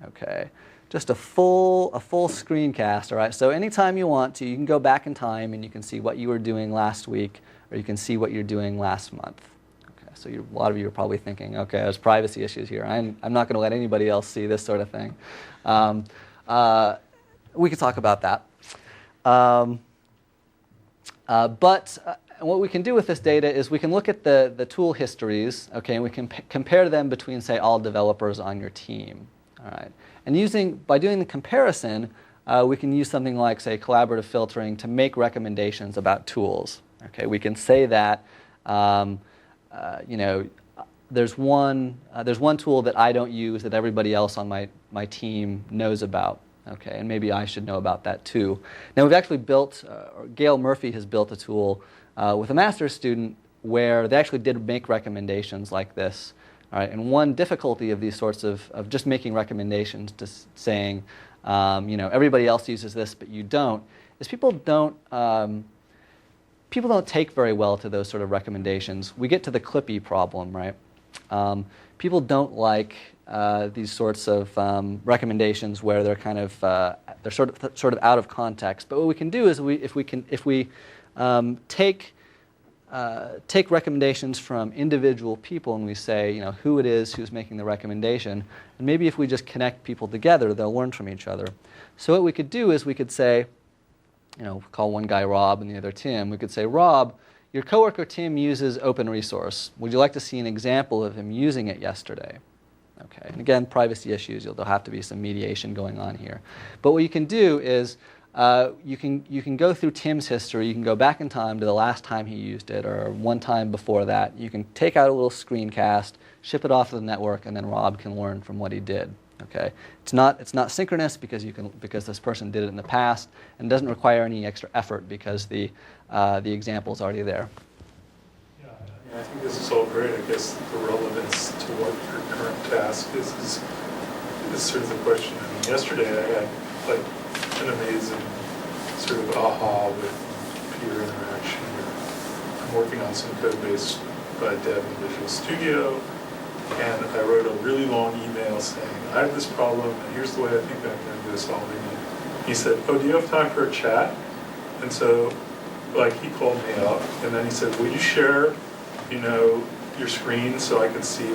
Okay. Just a full screencast, all right? So anytime you want to, you can go back in time and you can see what you were doing last week, or you can see what you're doing last month. Okay, so a lot of you are probably thinking, okay, there's privacy issues here. I'm not going to let anybody else see this sort of thing. We could talk about that. But what we can do with this data is we can look at the tool histories, okay, and we can compare them between, say, all developers on your team. All right. And by doing the comparison, we can use something like, say, collaborative filtering to make recommendations about tools. Okay, we can say that there's one tool that I don't use that everybody else on my team knows about. Okay, and maybe I should know about that too. Now we've actually built, Gail Murphy has built a tool with a master's student where they actually did make recommendations like this. All right, and one difficulty of these sorts of just making recommendations to saying, everybody else uses this but you don't, is people don't take very well to those sort of recommendations. We get to the Clippy problem, right? People don't like these sorts of recommendations where they're kind of they're sort of out of context. But what we can do is if we take recommendations from individual people and we say, who it is who's making the recommendation, and maybe if we just connect people together, they'll learn from each other. So what we could do is we could say, call one guy Rob and the other Tim. We could say, Rob, your coworker Tim uses open resource. Would you like to see an example of him using it yesterday? Okay, and again, privacy issues, there'll have to be some mediation going on here. But what you can do is you can go through Tim's history. You can go back in time to the last time he used it or one time before that. You can take out a little screencast, ship it off to the network, and then Rob can learn from what he did. Okay, it's not synchronous because this person did it in the past, and doesn't require any extra effort because the example is already there. Yeah, I think this is all great. I guess the relevance to what your current task is sort of the question. I mean, yesterday I had an amazing sort of aha with peer interaction. I'm working on some code base by Dev in Visual Studio, and I wrote a really long email saying, I have this problem, and here's the way I think I'm going to go solving it. He said, oh, do you have time for a chat? And so, he called me up, and then he said, will you share, your screen so I can see,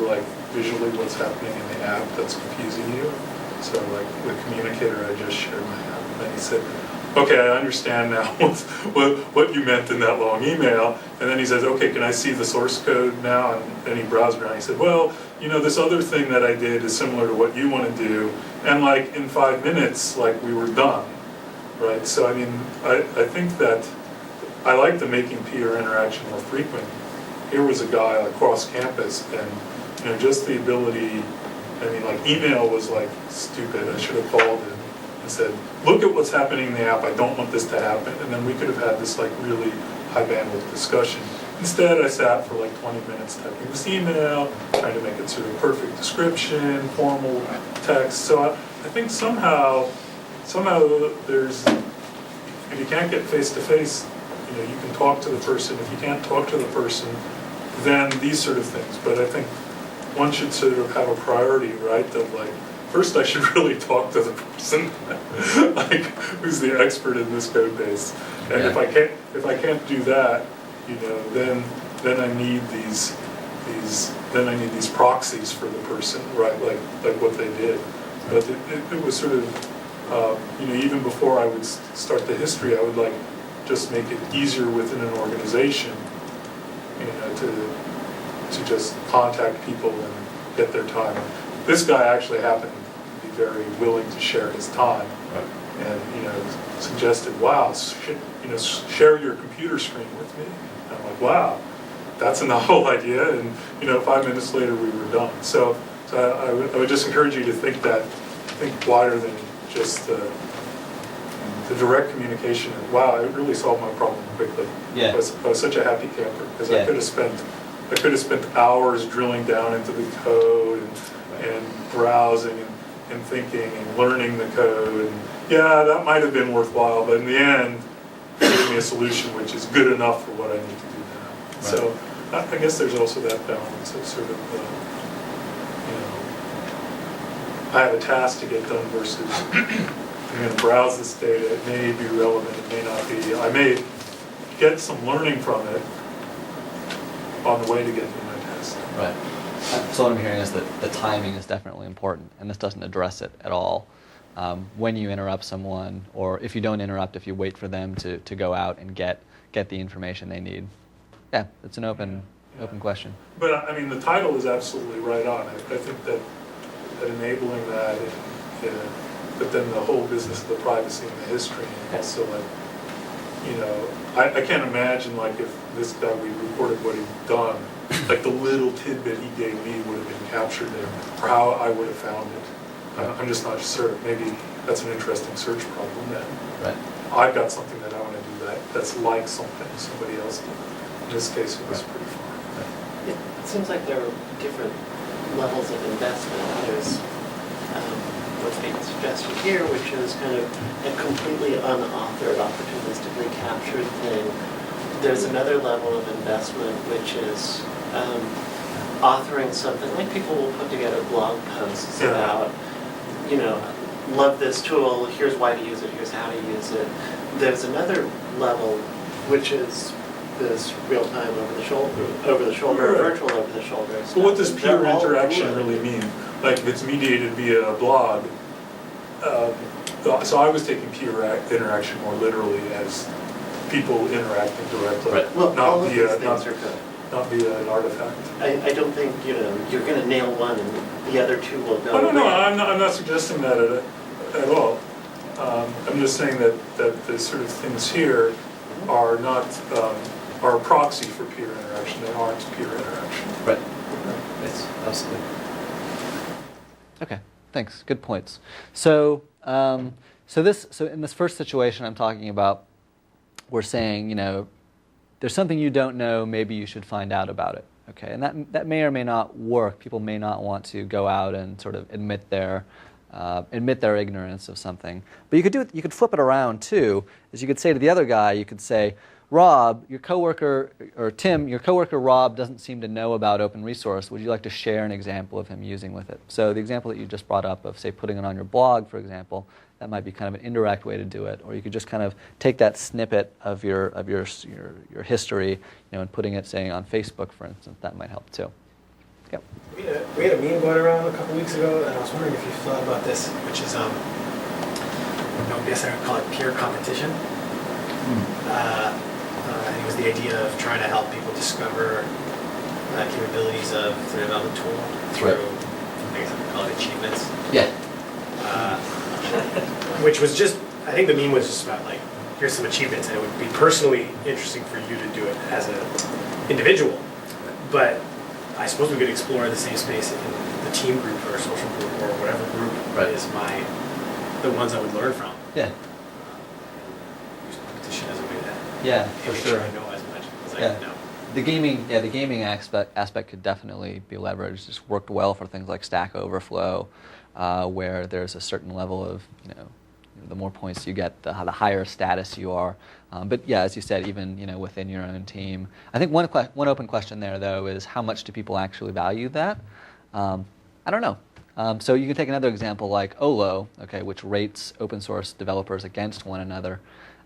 visually what's happening in the app that's confusing you? So like the communicator I just shared my app, and then he said, okay, I understand now what you meant in that long email. And then he says, okay, can I see the source code now? And then he browsed around. He said, well, this other thing that I did is similar to what you want to do. And like in 5 minutes, like we were done, right? So I mean, I think that I like the making peer interaction more frequent. Here was a guy across campus, and just the ability. I mean, like email was like stupid. I should have called him and said, look at what's happening in the app, I don't want this to happen. And then we could have had this like really high bandwidth discussion. Instead, I sat for like 20 minutes typing this email, trying to make it sort of perfect description, formal text. So I think somehow there's, if you can't get face to face, you can talk to the person. If you can't talk to the person, then these sort of things. But I think one should sort of have a priority, right? Of like, first I should really talk to the person, like who's the expert in this code base. And Yeah. if I can't do that, then I need these proxies for the person, right? Like what they did. But it was sort of even before I would start the history, I would like just make it easier within an organization, to just contact people and get their time. This guy actually happened to be very willing to share his time, and suggested, "Wow, share your computer screen with me." And I'm like, "Wow, that's a novel idea." And 5 minutes later, we were done. So I would just encourage you to think wider than just the direct communication. And wow, it really solved my problem quickly. Yeah. I was such a happy camper because Yeah. I could have spent hours drilling down into the code and browsing and thinking and learning the code. And yeah, that might have been worthwhile, but in the end, it gave me a solution which is good enough for what I need to do now. Right. So I guess there's also that balance of sort of, I have a task to get done versus I'm going to browse this data. It may be relevant, it may not be. I may get some learning from it on the way to get through my test. Right. So what I'm hearing is that the timing is definitely important, and this doesn't address it at all. When you interrupt someone, or if you don't interrupt, if you wait for them to go out and get the information they need. Yeah, it's an open question. But I mean, the title is absolutely right on. I think that enabling that, but then the whole business of the privacy and the history, and also like, I can't imagine like if this guy, we recorded what he'd done, like the little tidbit he gave me would have been captured there, or how I would have found it. I'm just not sure. Maybe that's an interesting search problem then. Right. I've got something that I want to do that's like something somebody else did. In this case, it was pretty far. It seems like there are different levels of investment. There's what's being suggested here, which is kind of a completely unauthored, opportunistically captured thing. There's another level of investment, which is authoring something. Like people will put together blog posts about, love this tool, here's why to use it, here's how to use it. There's another level, which is this real-time over-the-shoulder, Right. virtual over-the-shoulder. So what does peer They're all interaction good. really mean? Like if it's mediated via a blog, so I was taking peer interaction more literally as people interacting directly, Right. Well, all of these via things are good. not via an artifact. I don't think, you're going to nail one and the other two will go Oh, no, away. I'm not suggesting that at all. I'm just saying that the sort of things here are not are a proxy for peer interaction. They aren't peer interaction. Right. Yes, absolutely. Okay, thanks. Good points. So, so in this first situation I'm talking about, we're saying, there's something you don't know, maybe you should find out about it. Okay, and that may or may not work. People may not want to go out and sort of admit their ignorance of something. But you could do it. You could flip it around too. Is you could say to the other guy, you could say, Rob, your coworker, or Tim, your coworker Rob doesn't seem to know about open resource. Would you like to share an example of him using with it? So the example that you just brought up of, say, putting it on your blog, for example, that might be kind of an indirect way to do it. Or you could just kind of take that snippet of your history, and putting it, say, on Facebook, for instance. That might help too. Yep. We had a meme going around a couple weeks ago, and I was wondering if you thought about this, which is, I guess I would call it peer competition. And it was the idea of trying to help people discover capabilities of the development tool through, I guess I would call it achievements. Yeah. Which was just, I think the meme was just about like, here's some achievements, and it would be personally interesting for you to do it as an individual. But I suppose we could explore the same space in the team group or social group or whatever group is the ones I would learn from. Yeah. Use competition as a way to For make sure. I know as much as I Yeah. know. The gaming aspect could definitely be leveraged. It's worked well for things like Stack Overflow, where there's a certain level of, the more points you get, the higher status you are. But yeah, as you said, even within your own team, I think one open question there though is how much do people actually value that? I don't know. So you can take another example like Olo, okay, which rates open source developers against one another.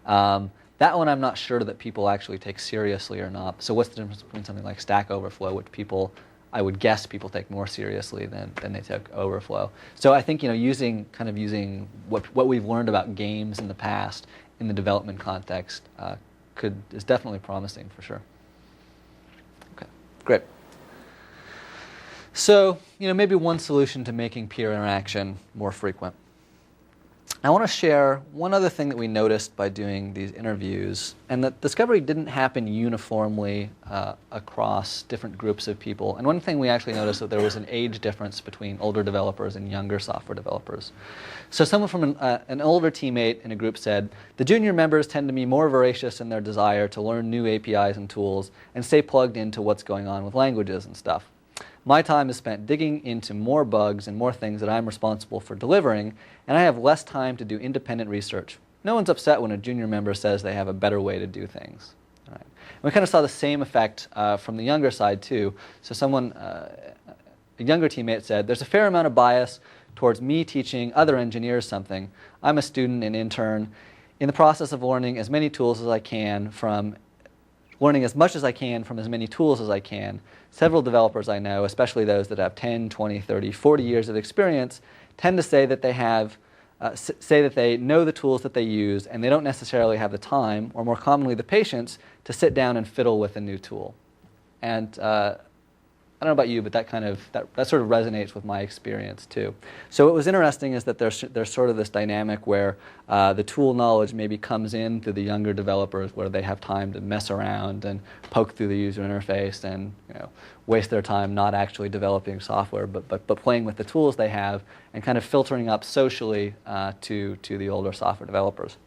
That one I'm not sure that people actually take seriously or not. So what's the difference between something like Stack Overflow, which I would guess people take more seriously than they took Overflow. So I think using what we've learned about games in the past in the development context is definitely promising for sure. Okay, great. So maybe one solution to making peer interaction more frequent. I want to share one other thing that we noticed by doing these interviews, and that discovery didn't happen uniformly across different groups of people. And one thing we actually noticed that there was an age difference between older developers and younger software developers. So someone from an older teammate in a group said, the junior members tend to be more voracious in their desire to learn new APIs and tools and stay plugged into what's going on with languages and stuff. My time is spent digging into more bugs and more things that I'm responsible for delivering, and I have less time to do independent research. No one's upset when a junior member says they have a better way to do things. All right. And we kind of saw the same effect from the younger side too. So a younger teammate said, there's a fair amount of bias towards me teaching other engineers something. I'm a student and intern in the process of learning as many tools as I can from learning as much as I can from as many tools as I can. Several developers I know, especially those that have 10, 20, 30, 40 years of experience, tend to say that they know the tools that they use, and they don't necessarily have the time, or more commonly the patience, to sit down and fiddle with a new tool. And I don't know about you, but that sort of resonates with my experience too. So what was interesting is that there's sort of this dynamic where the tool knowledge maybe comes in through the younger developers, where they have time to mess around and poke through the user interface and waste their time not actually developing software, but playing with the tools they have and kind of filtering up socially to the older software developers.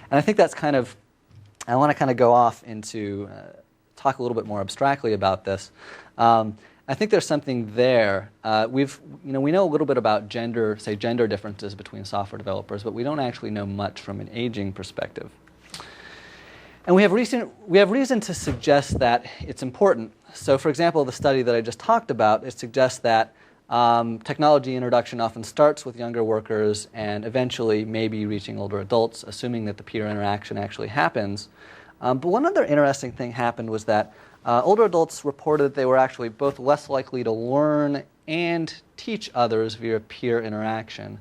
And I think that's I want to kind of go off into talk a little bit more abstractly about this. I think there's something there. We know a little bit about gender differences between software developers, but we don't actually know much from an aging perspective. And we have reason to suggest that it's important. So, for example, the study that I just talked about, it suggests that technology introduction often starts with younger workers and eventually maybe reaching older adults, assuming that the peer interaction actually happens. But one other interesting thing happened was that older adults reported they were actually both less likely to learn and teach others via peer interaction.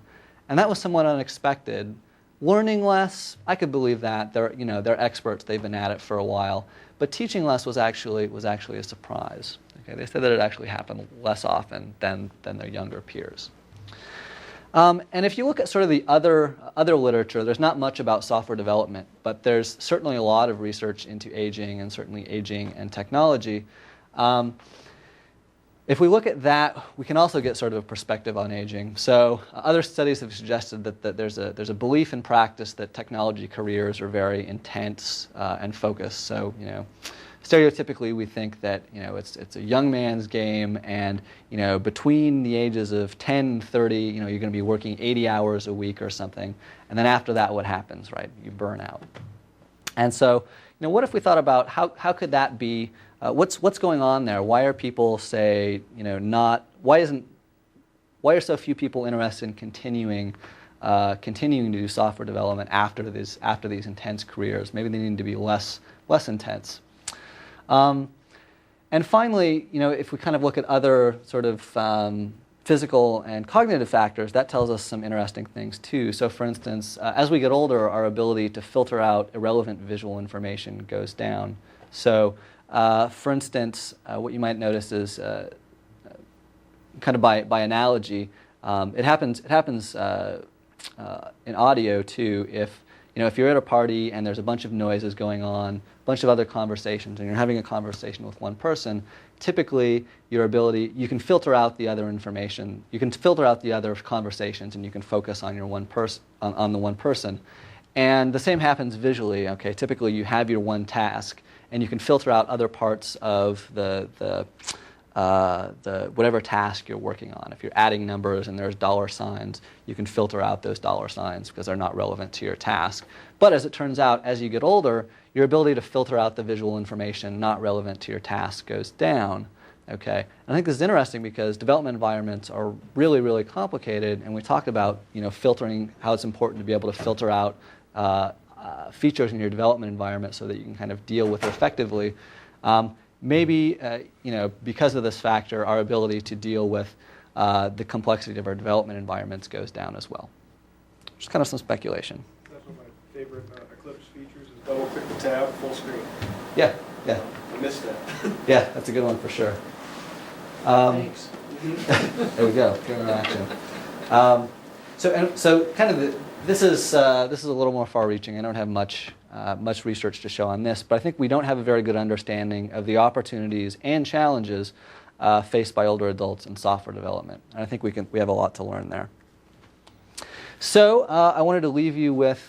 And that was somewhat unexpected. Learning less, I could believe that. They're experts, they've been at it for a while. But teaching less was actually a surprise. Okay, they said that it actually happened less often than their younger peers. And if you look at sort of the other literature, there's not much about software development, but there's certainly a lot of research into aging, and certainly aging and technology. If we look at that, we can also get sort of a perspective on aging. So other studies have suggested that there's a belief in practice that technology careers are very intense and focused. So stereotypically we think that it's a young man's game, and between the ages of 10 and 30, you're going to be working 80 hours a week or something, and then after that, what happens, right? You burn out. And so, what if we thought about how could that be? What's going on there? Why are people why are so few people interested in continuing to do software development after these intense careers? Maybe they need to be less intense. And And finally, if we kind of look at other sort of physical and cognitive factors, that tells us some interesting things too. So for instance, as we get older, our ability to filter out irrelevant visual information goes down. So for instance, what you might notice is kind of by analogy, it happens in audio too. If you're at a party and there's a bunch of noises going on, a bunch of other conversations, and you're having a conversation with one person, typically you can filter out the other information. You can filter out the other conversations, and you can focus on your on the one person. And the same happens visually. Okay, typically you have your one task, and you can filter out other parts of the whatever task you're working on. If you're adding numbers and there's dollar signs, you can filter out those dollar signs because they're not relevant to your task. But as it turns out, as you get older, your ability to filter out the visual information not relevant to your task goes down. Okay, and I think this is interesting because development environments are really, really complicated, and we talked about filtering, how it's important to be able to filter out features in your development environment so that you can kind of deal with it effectively. Maybe because of this factor, our ability to deal with the complexity of our development environments goes down as well. Just kind of some speculation. That's one of my favorite Eclipse features is double-click the tab, full screen. Yeah. I missed that. Yeah, that's a good one for sure. Thanks. There we go. Good interaction. So kind of this is a little more far-reaching. I don't have much research to show on this, but I think we don't have a very good understanding of the opportunities and challenges faced by older adults in software development. And I think we have a lot to learn there. So I wanted to leave you with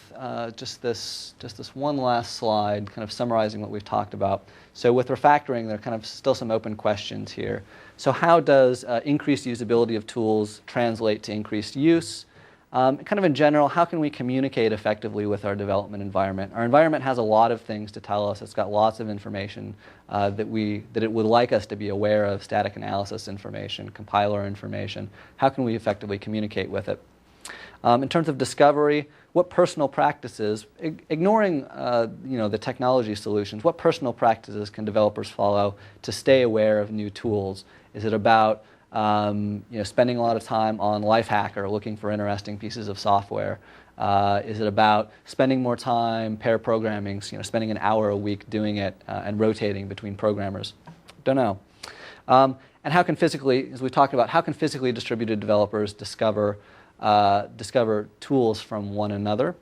just this one last slide, kind of summarizing what we've talked about. So with refactoring, there are kind of still some open questions here. So how does increased usability of tools translate to increased use? Kind of in general, how can we communicate effectively with our development environment? Our environment has a lot of things to tell us. It's got lots of information that it would like us to be aware of, static analysis information, compiler information. How can we effectively communicate with it? In terms of discovery, what personal practices, ignoring the technology solutions, what personal practices can developers follow to stay aware of new tools? Is it about spending a lot of time on Lifehacker looking for interesting pieces of software? Is it about spending more time pair programming, spending an hour a week doing it and rotating between programmers? Don't know. And how can physically, as we talked about, how can physically distributed developers discover tools from one another?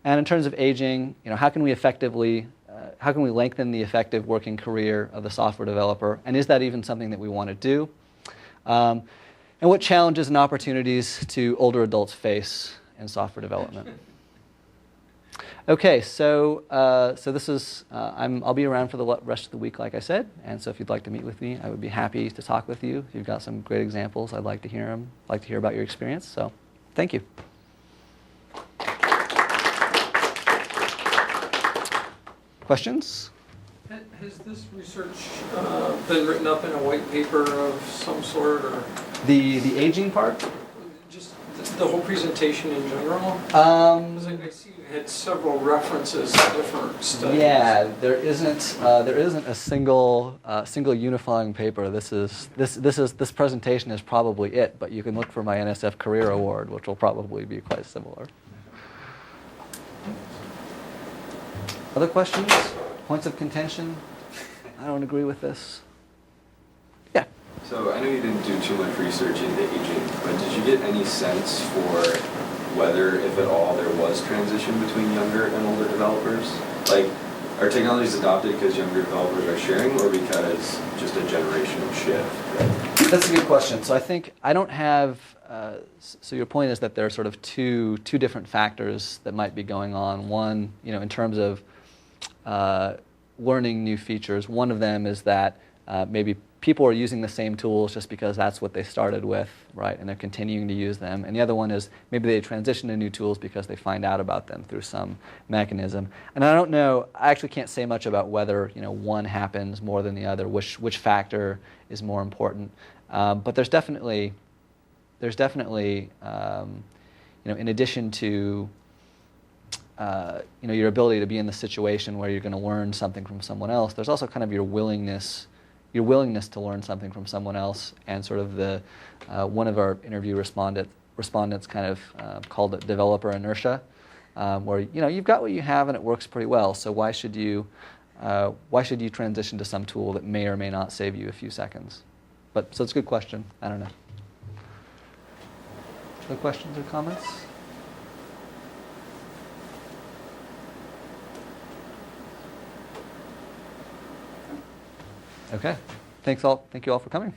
And in terms of aging, how can we lengthen the effective working career of the software developer? And is that even something that we want to do? And what challenges and opportunities do older adults face in software development? Okay, so this is I'll be around for the rest of the week, like I said. And so if you'd like to meet with me, I would be happy to talk with you. If you've got some great examples, I'd like to hear them. I'd like to hear about your experience. So, thank you. Questions? Has this research been written up in a white paper of some sort, or The aging part? just the whole presentation in general? Because I see you had several references to different studies. Yeah, there isn't a single unifying paper. This presentation is probably it, but you can look for my NSF Career Award, which will probably be quite similar. Other questions? Points of contention? I don't agree with this. Yeah. So I know you didn't do too much research into aging, but did you get any sense for whether, if at all, there was transition between younger and older developers? Like, are technologies adopted because younger developers are sharing, or because just a generational shift? That's a good question. So I think I don't have. So your point is that there are sort of two different factors that might be going on. One, in terms of learning new features. One of them is that maybe people are using the same tools just because that's what they started with, right? And they're continuing to use them. And the other one is maybe they transition to new tools because they find out about them through some mechanism. And I don't know. I actually can't say much about whether one happens more than the other, which factor is more important. But there's definitely in addition to your ability to be in the situation where you're going to learn something from someone else, there's also kind of your willingness your willingness to learn something from someone else, and sort of the one of our interview respondents kind of called it developer inertia, where you've got what you have and it works pretty well. So why should you transition to some tool that may or may not save you a few seconds? So it's a good question. I don't know. Other questions or comments? Okay. Thank you all for coming.